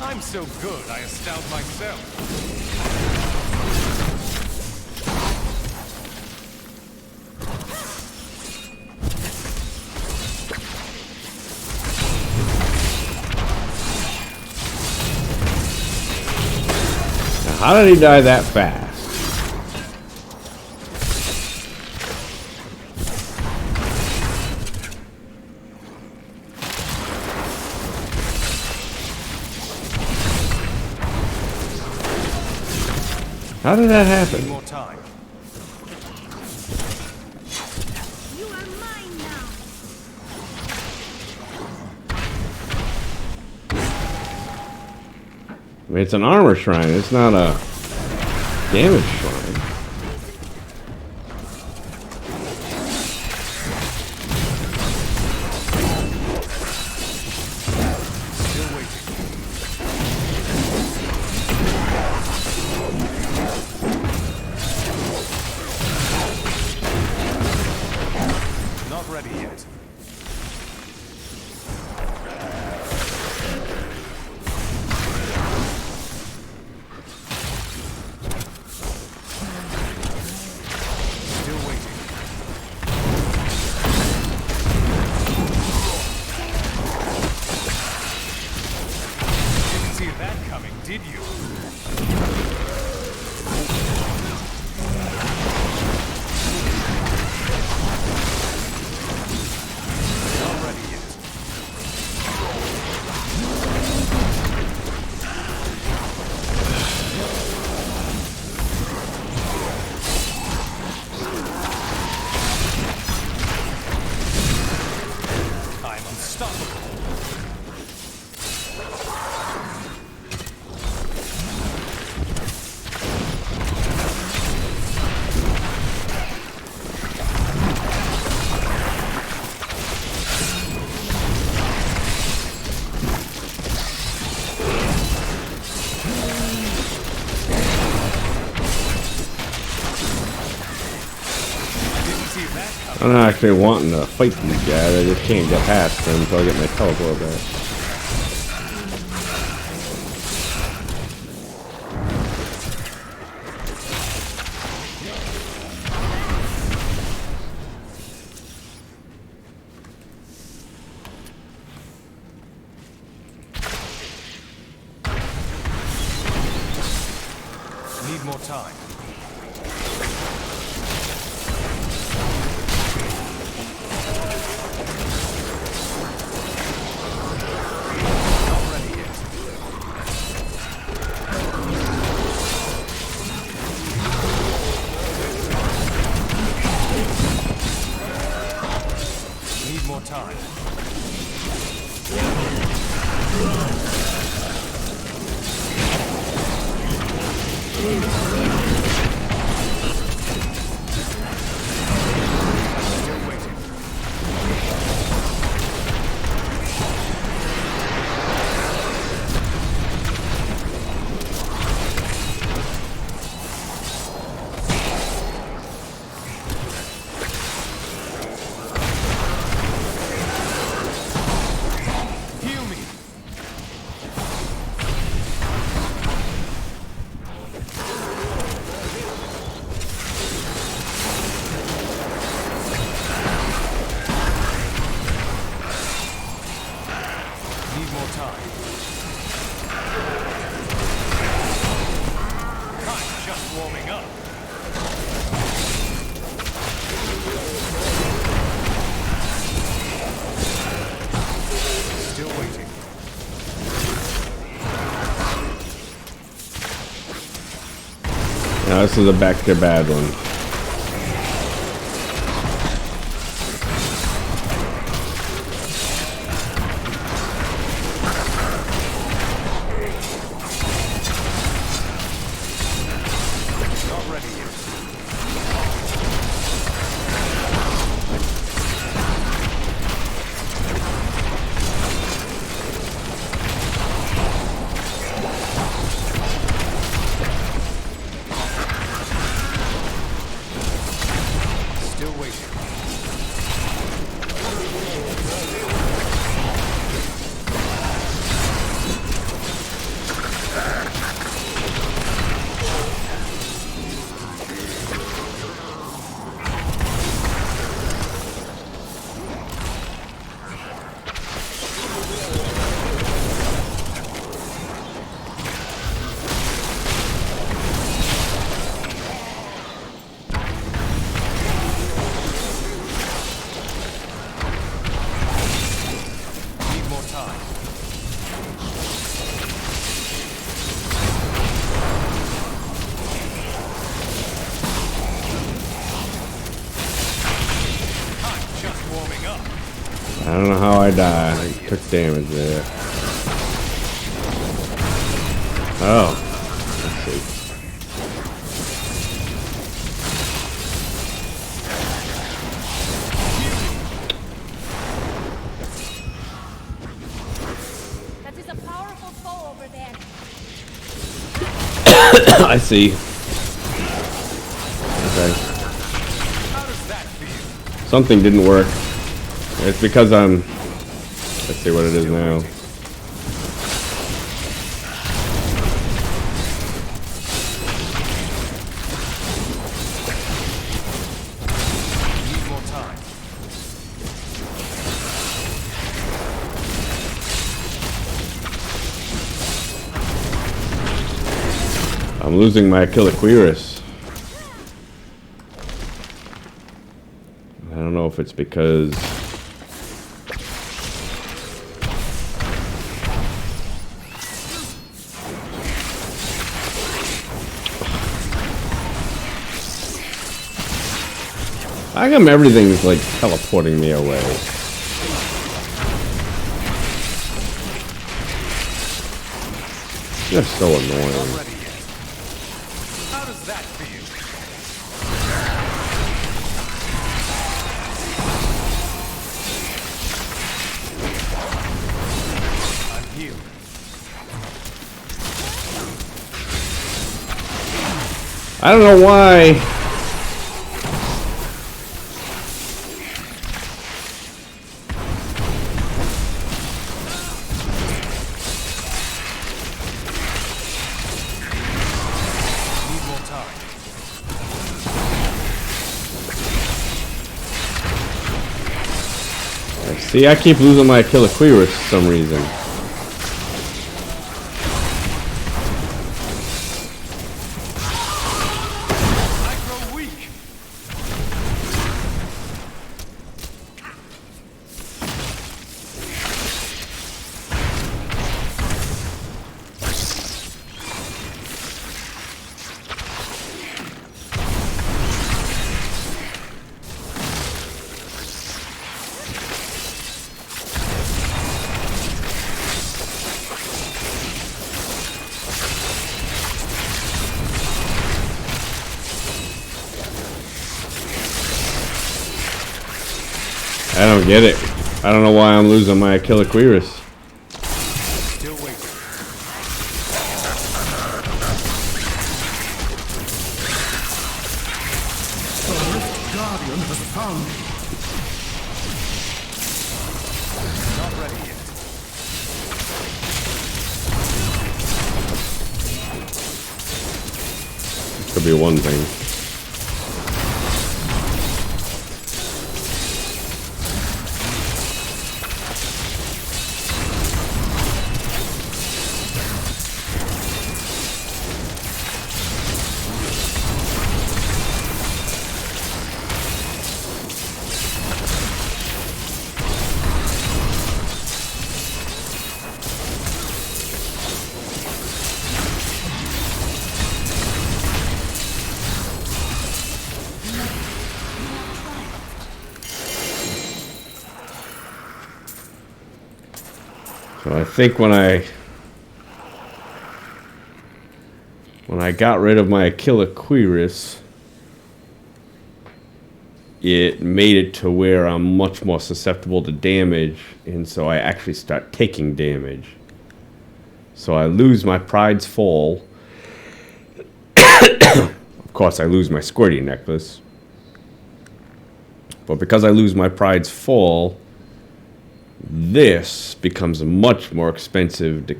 I'm so good, I astound myself. Now, how did he die that fast? How did that happen? More time. You are mine now. I mean, it's an armor shrine. It's not a damage shrine. Still waiting. Not ready yet. Still waiting. Didn't see that coming, did you? Not ready yet. I'm unstoppable. Didn't see that coming. I'm not actually wanting to fight these guys. I just can't get past them until I get my teleport back. Need more time. Not ready yet. Need more time. Still waiting. Heal me. Need more time. I'm just warming up. Still waiting. Now this is a back to bad one. I don't know how I died. I took damage there. Oh. Let's see. That is a powerful foe over there. I see. Okay. How does that feel? Something didn't work. It's because I'm... Let's see what it is now. Need more time. I'm losing my Achilles. I don't know if it's because... How come everything's like teleporting me away? You're so annoying. Ready yet? How does that feel? I'm healed. I don't know why. Need more time. See, I keep losing my Achilles for some reason. I grow weak. I don't get it. I don't know why I'm losing my Achilles. Still waiting. Guardian has found me. Not ready yet. Could be one thing. So I think when I got rid of my Achilles, it made it to where I'm much more susceptible to damage, and so I actually start taking damage. So I lose my pride's fall. Of course, I lose my squirty necklace. But because I lose my pride's fall, this becomes much more expensive to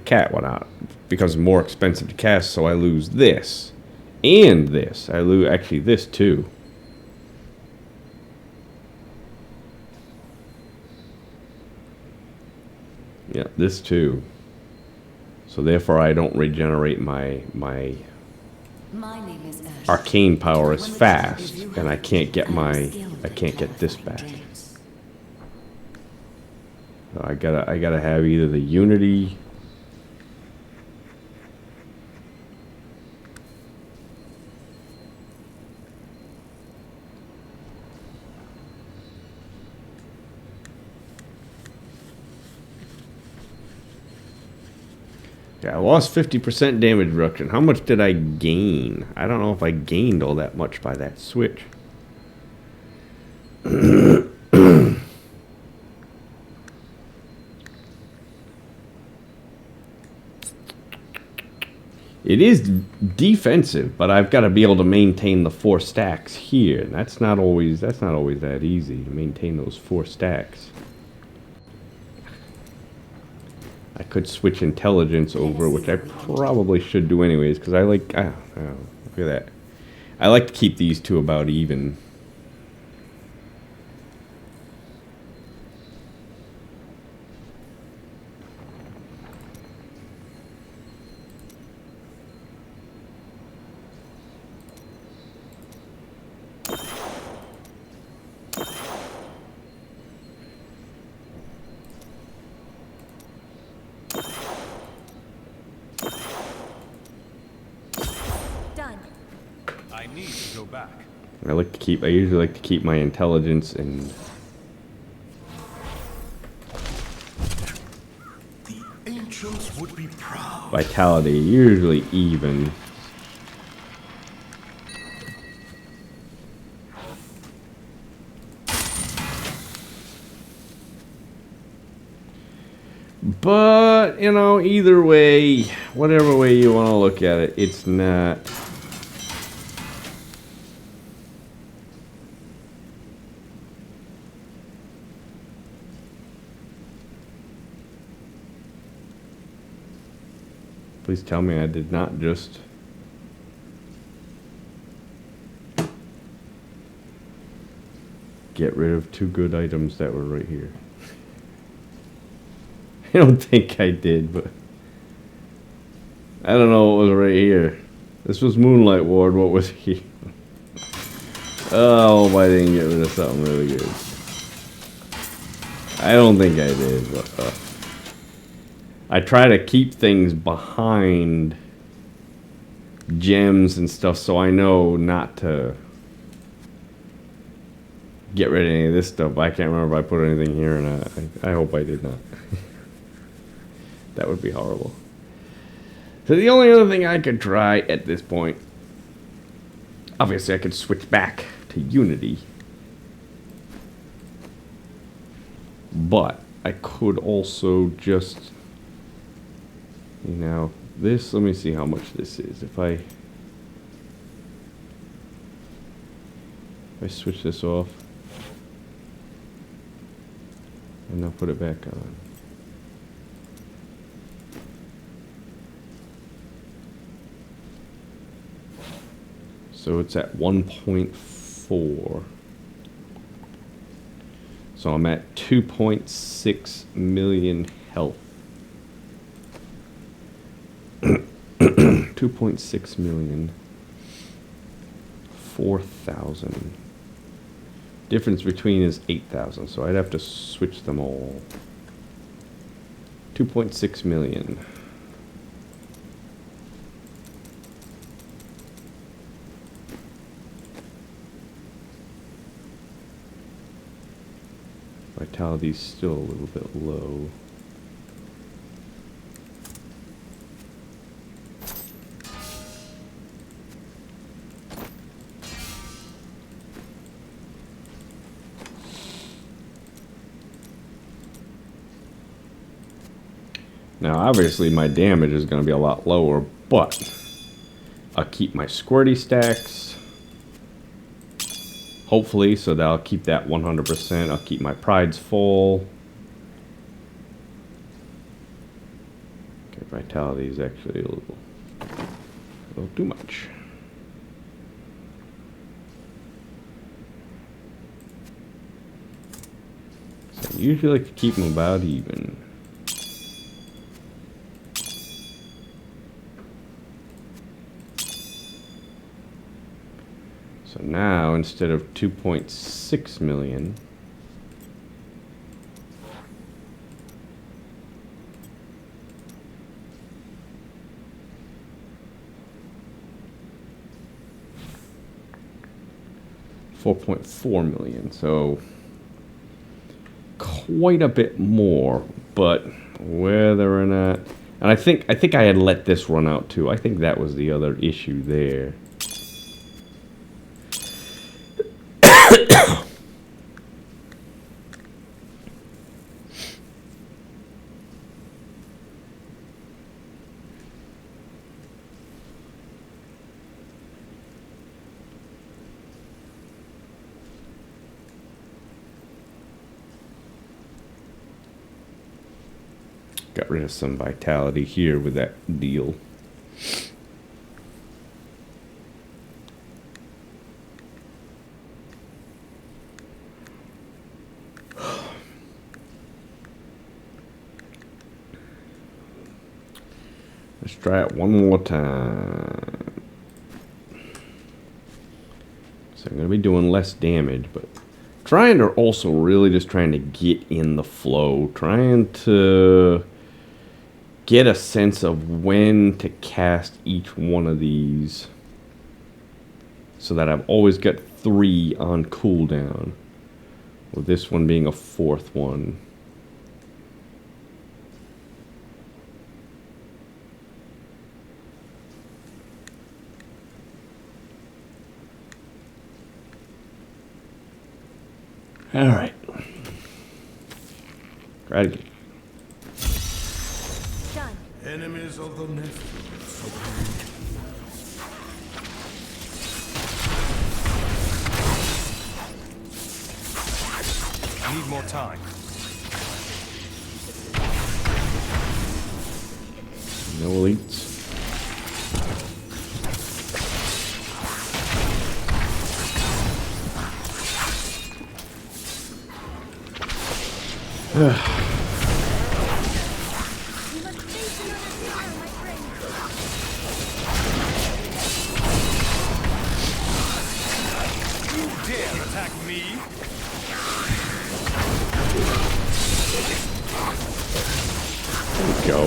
becomes more expensive to cast, so I lose this. And this. I lose actually this too. Yeah, this too. So therefore I don't regenerate my My name is Ash. arcane power as When the fast, champion and I can't get I can't get this back. James. So I gotta have either the unity. Yeah, I lost 50% damage reduction. How much did I gain? I don't know if I gained all that much by that switch. It is defensive, but I've got to be able to maintain the 4 stacks here. And that's not always that easy to maintain those 4 stacks. I could switch intelligence over, which I probably should do anyways, because I like, look at that. I like to keep these two about even. Done. I need to go back. I usually like to keep my intelligence and The ancients would be proud. vitality usually even. But, you know, either way, whatever way you want to look at it, it's not. Please tell me I did not just get rid of 2 good items that were right here. I don't think I did, but I don't know what was right here. This was Moonlight Ward. What was here? Oh, I didn't get rid of something really good. I don't think I did, but I try to keep things behind gems and stuff, so I know not to get rid of any of this stuff. I can't remember if I put anything here or not. I hope I did not. That would be horrible. So the only other thing I could try at this point, obviously I could switch back to Unity. But I could also just, you know, this, let me see how much this is. If I switch this off and I'll put it back on. So it's at 1.4. So I'm at 2.6 million health. 2.6 million. 4,000. Difference between is 8,000, so I'd have to switch them all. 2.6 million. Vitality's still a little bit low. Now, obviously, my damage is going to be a lot lower, but I'll keep my squirty stacks. Hopefully, so that I'll keep that 100%. I'll keep my prides full. Okay, vitality is actually a little too much. So I usually like to keep them about even. So now, instead of 2.6 million, $4.4 million. So quite a bit more, but whether or not, And I think I had let this run out too. I think that was the other issue there. Got rid of some vitality here with that deal. Let's try it one more time. So I'm going to be doing less damage, but trying to also really just trying to get in the flow. Trying to get a sense of when to cast each one of these. So that I've always got 3 on cooldown. With this one being a 4th one. All right. Try it again. Done. Enemies of the nest. I need more time. No elites. We must face another fire, my friend. You dare attack me? Go.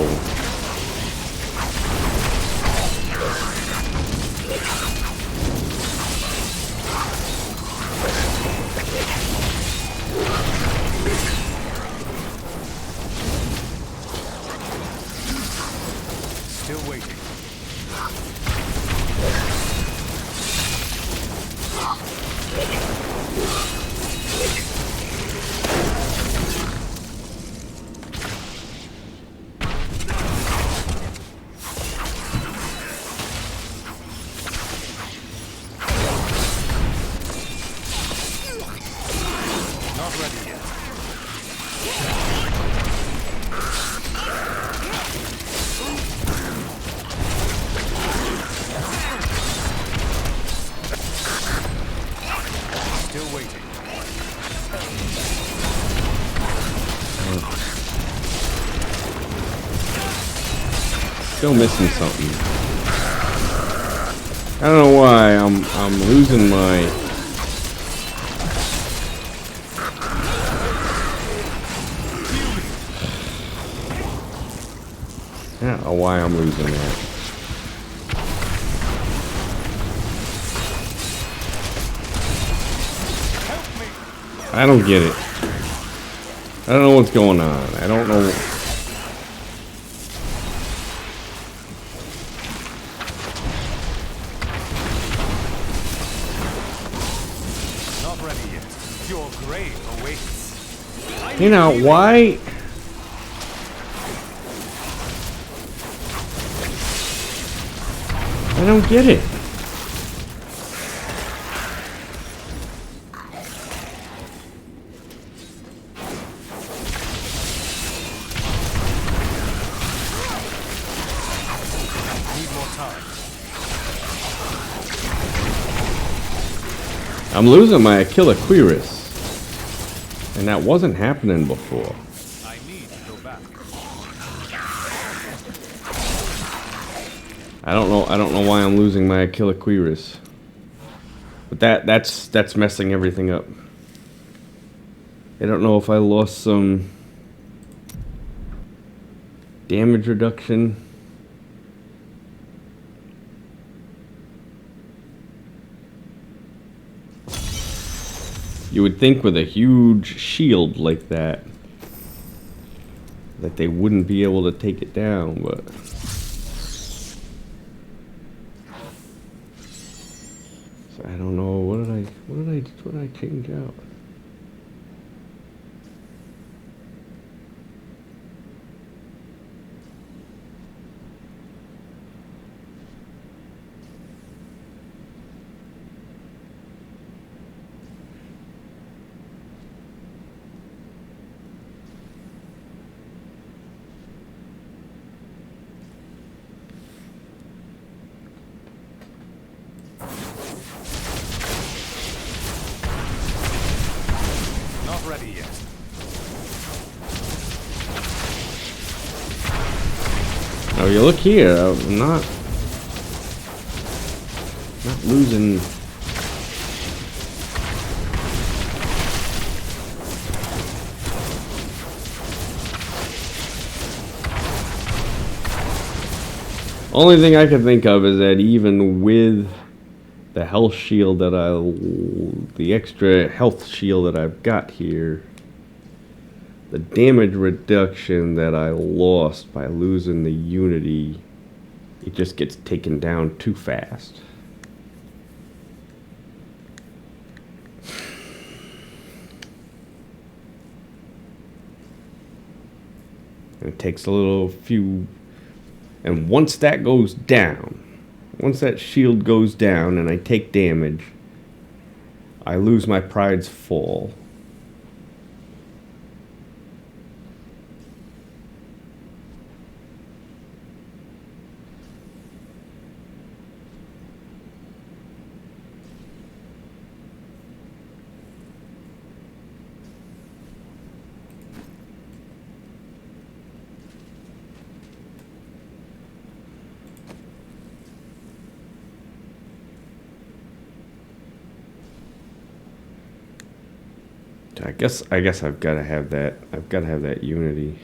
Still waiting. Not ready yet. Still waiting. Still missing something. I don't know why I'm losing my. I don't know why I'm losing that. I don't get it. I don't know what's going on. I don't know. Not ready yet. Your grave awaits. You know, why? I don't get it. Need more time. I'm losing my Aquila Quiris. And that wasn't happening before. I need to go back. I don't know why I'm losing my Aquila Quiris. But that's messing everything up. I don't know if I lost some damage reduction. You would think with a huge shield like that that they wouldn't be able to take it down, but so I don't know. What did I change out? Not ready yet. Now you look here. I'm not losing. Only thing I can think of is that even with the health shield that the extra health shield that I've got here, the damage reduction that I lost by losing the unity, it just gets taken down too fast. And it takes a little few, and once that goes down, once that shield goes down and I take damage, I lose my pride's fall. I guess I've got to have that. I've got to have that unity.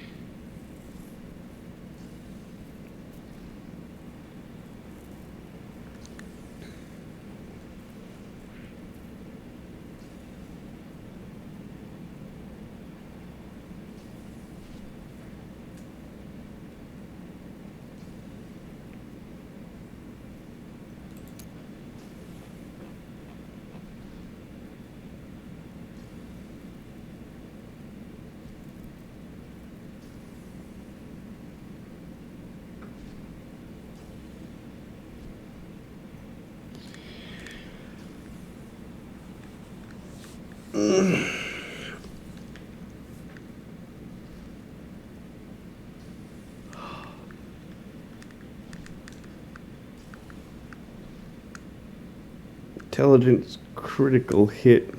Intelligence critical hit.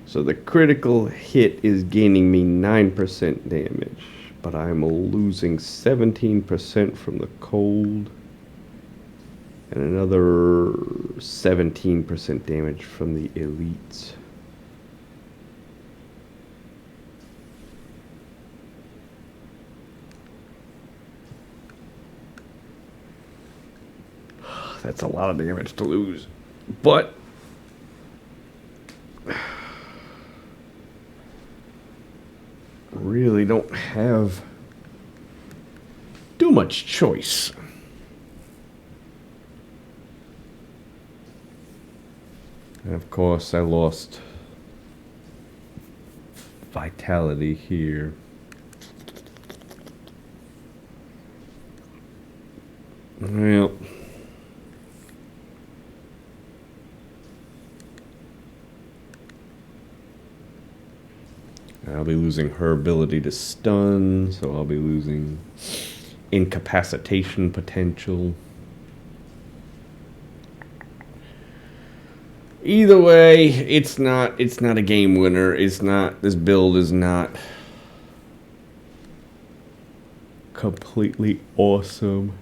So the critical hit is gaining me 9% damage, but I'm losing 17% from the cold and another 17% damage from the elites. That's a lot of damage to lose, but really don't have too much choice. And of course I lost vitality here. Well, I'll be losing her ability to stun, so I'll be losing incapacitation potential. Either way, it's not a game winner. This build is not completely awesome.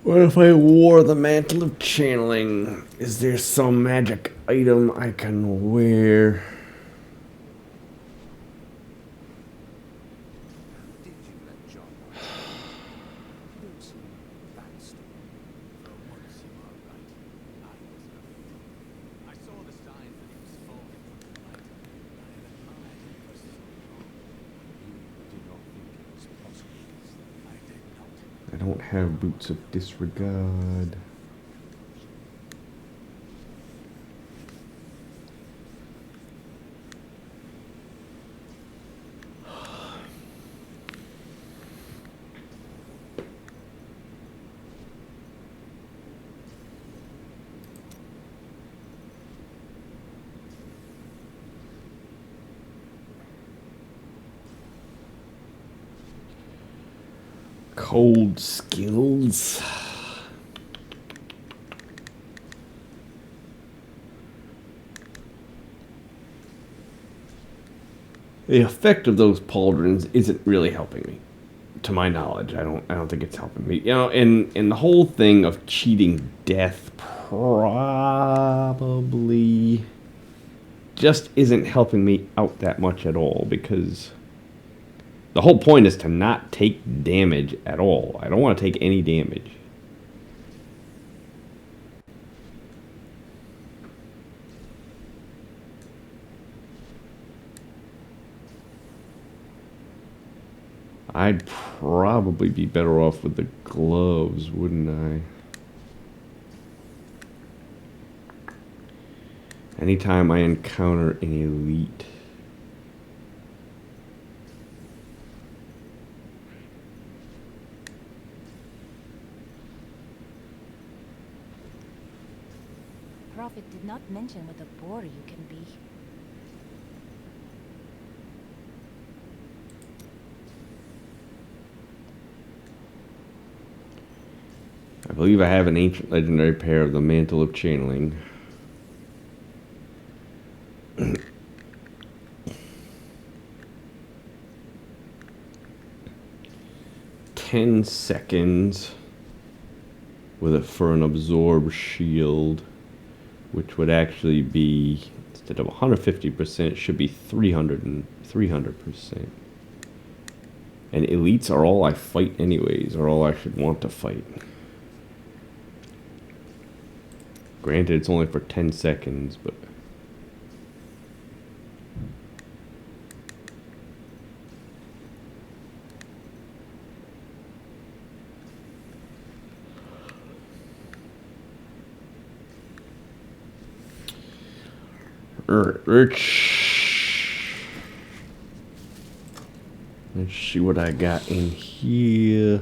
What if I wore the Mantle of Channeling? Is there some magic item I can wear? don't have Boots of Disregard. Cold skills. The effect of those pauldrons isn't really helping me, to my knowledge. I don't think it's helping me. You know, and the whole thing of cheating death probably just isn't helping me out that much at all, because the whole point is to not take damage at all. I don't want to take any damage. I'd probably be better off with the gloves, wouldn't I? Anytime I encounter an elite. Prophet did not mention what a bore you can be. I believe I have an ancient legendary pair of the Mantle of Channeling. 10 seconds with it for an absorb shield, which would actually be, instead of 150%, should be 300%. And elites are all I fight anyways, or all I should want to fight. Granted, it's only for 10 seconds, but... Let's see what I got in here.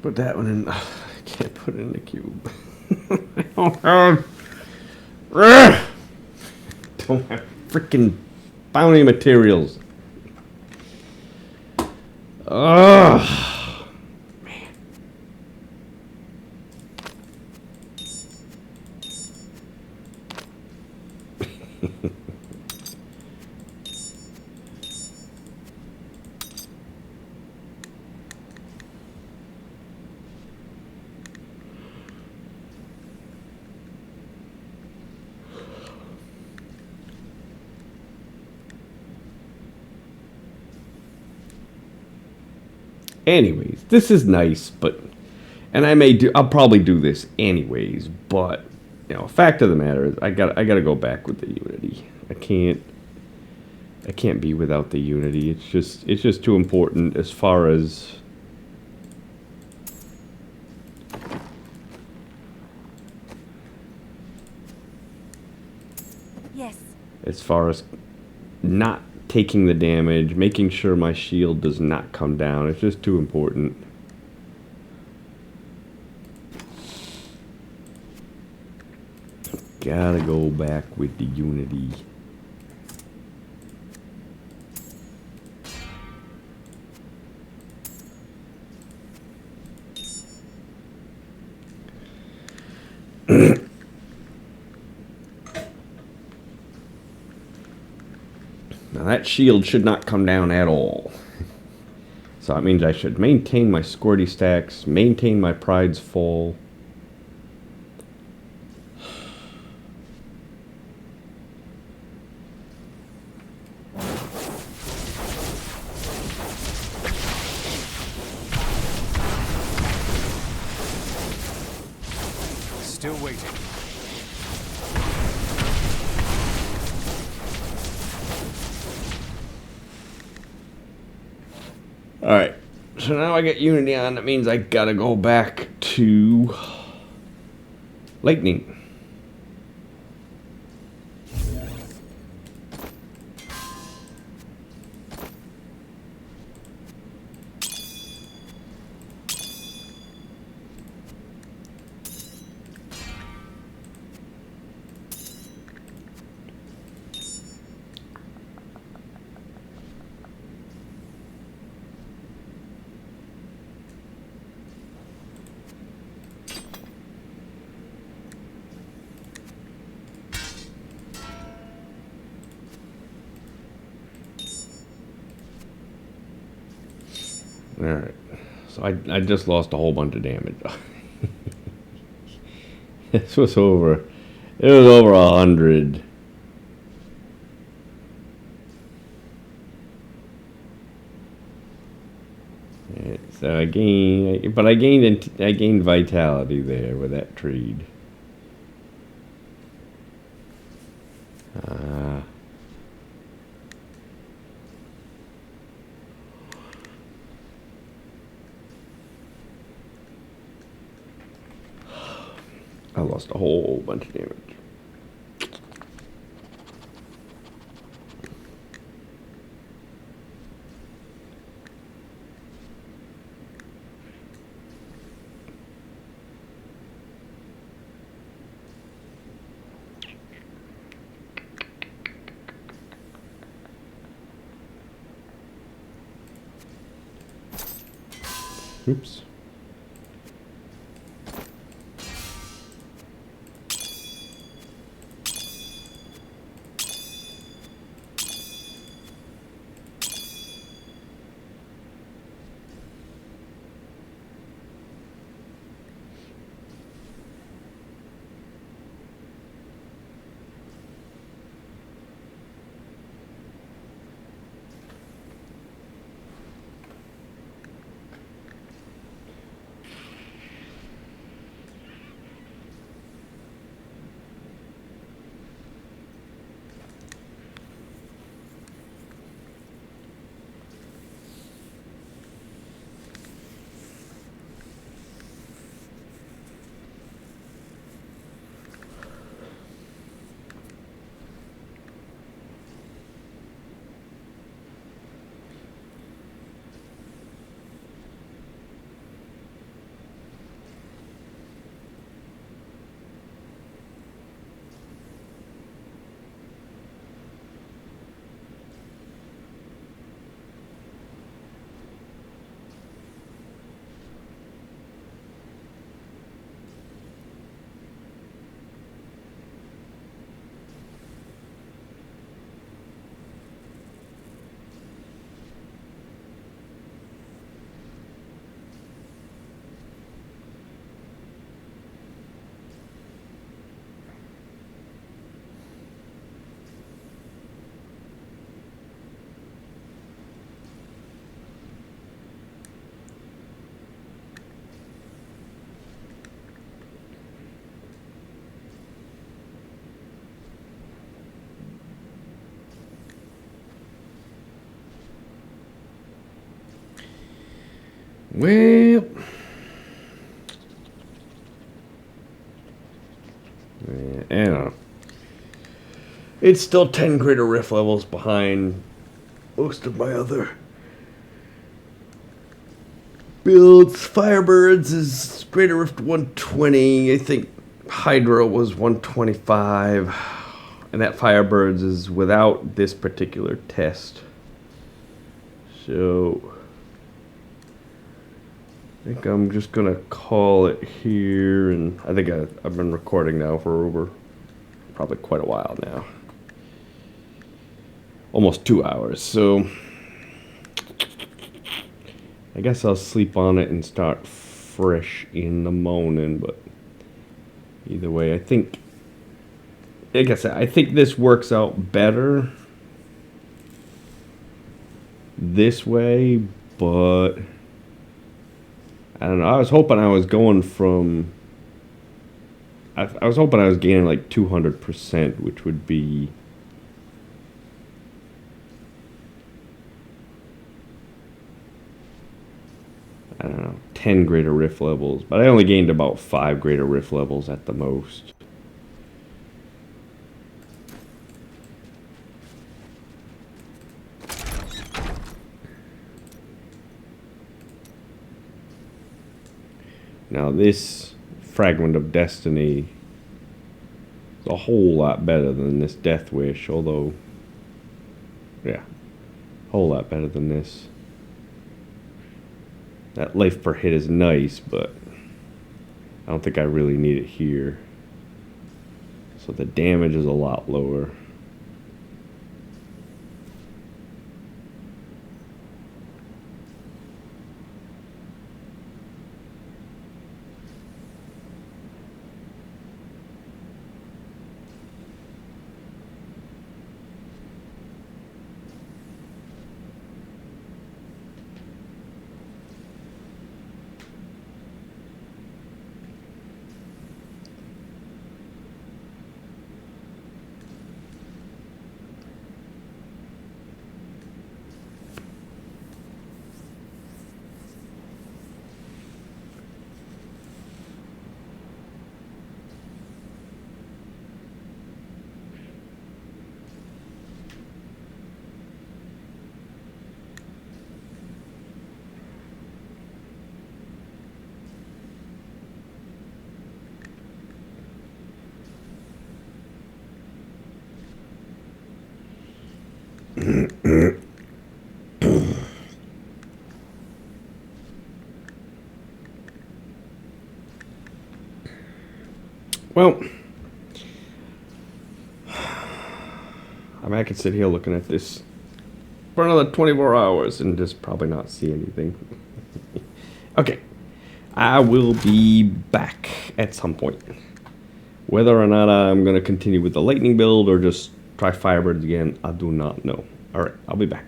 Put that one in. I can't put it in the cube. I don't have freaking bounty materials. Ugh. Man. Anyways, this is nice, but, and I'll probably do this anyways, but, you know, fact of the matter is, I gotta go back with the Unity. I can't be without the Unity. It's just too important as far as Yes. as far as not taking the damage, making sure my shield does not come down. It's just too important. Gotta go back with the Unity. Now that shield should not come down at all. So that means I should maintain my squirty stacks, maintain my prides full. Still waiting. Alright, so now I get Unity on. That means I gotta go back to Lightning. Alright, so I just lost a whole bunch of damage. This was over, it was over 100. So I gained, but I gained vitality there with that trade. I lost a whole bunch of damage. Oops. Well, I don't know. It's still 10 greater rift levels behind most of my other builds. Firebirds is greater rift 120. I think Hydra was 125. And that Firebirds is without this particular test. So I think I'm just gonna call it here, and I think I've been recording now for over probably quite a while now, almost 2 hours. So I guess I'll sleep on it and start fresh in the morning, but either way, I think, like I said, I think this works out better this way, but I don't know. I was hoping I was going from, I was hoping I was gaining like 200%, which would be, I don't know, 10 greater rift levels, but I only gained about 5 greater rift levels at the most. Now this Fragment of Destiny is a whole lot better than this Death Wish, although, yeah, a whole lot better than this. That life per hit is nice, but I don't think I really need it here. So the damage is a lot lower. Well, I could sit here looking at this for another 24 hours and just probably not see anything. Okay, I will be back at some point. Whether or not I'm going to continue with the lightning build or just try Firebirds again, I do not know. Alright, I'll be back.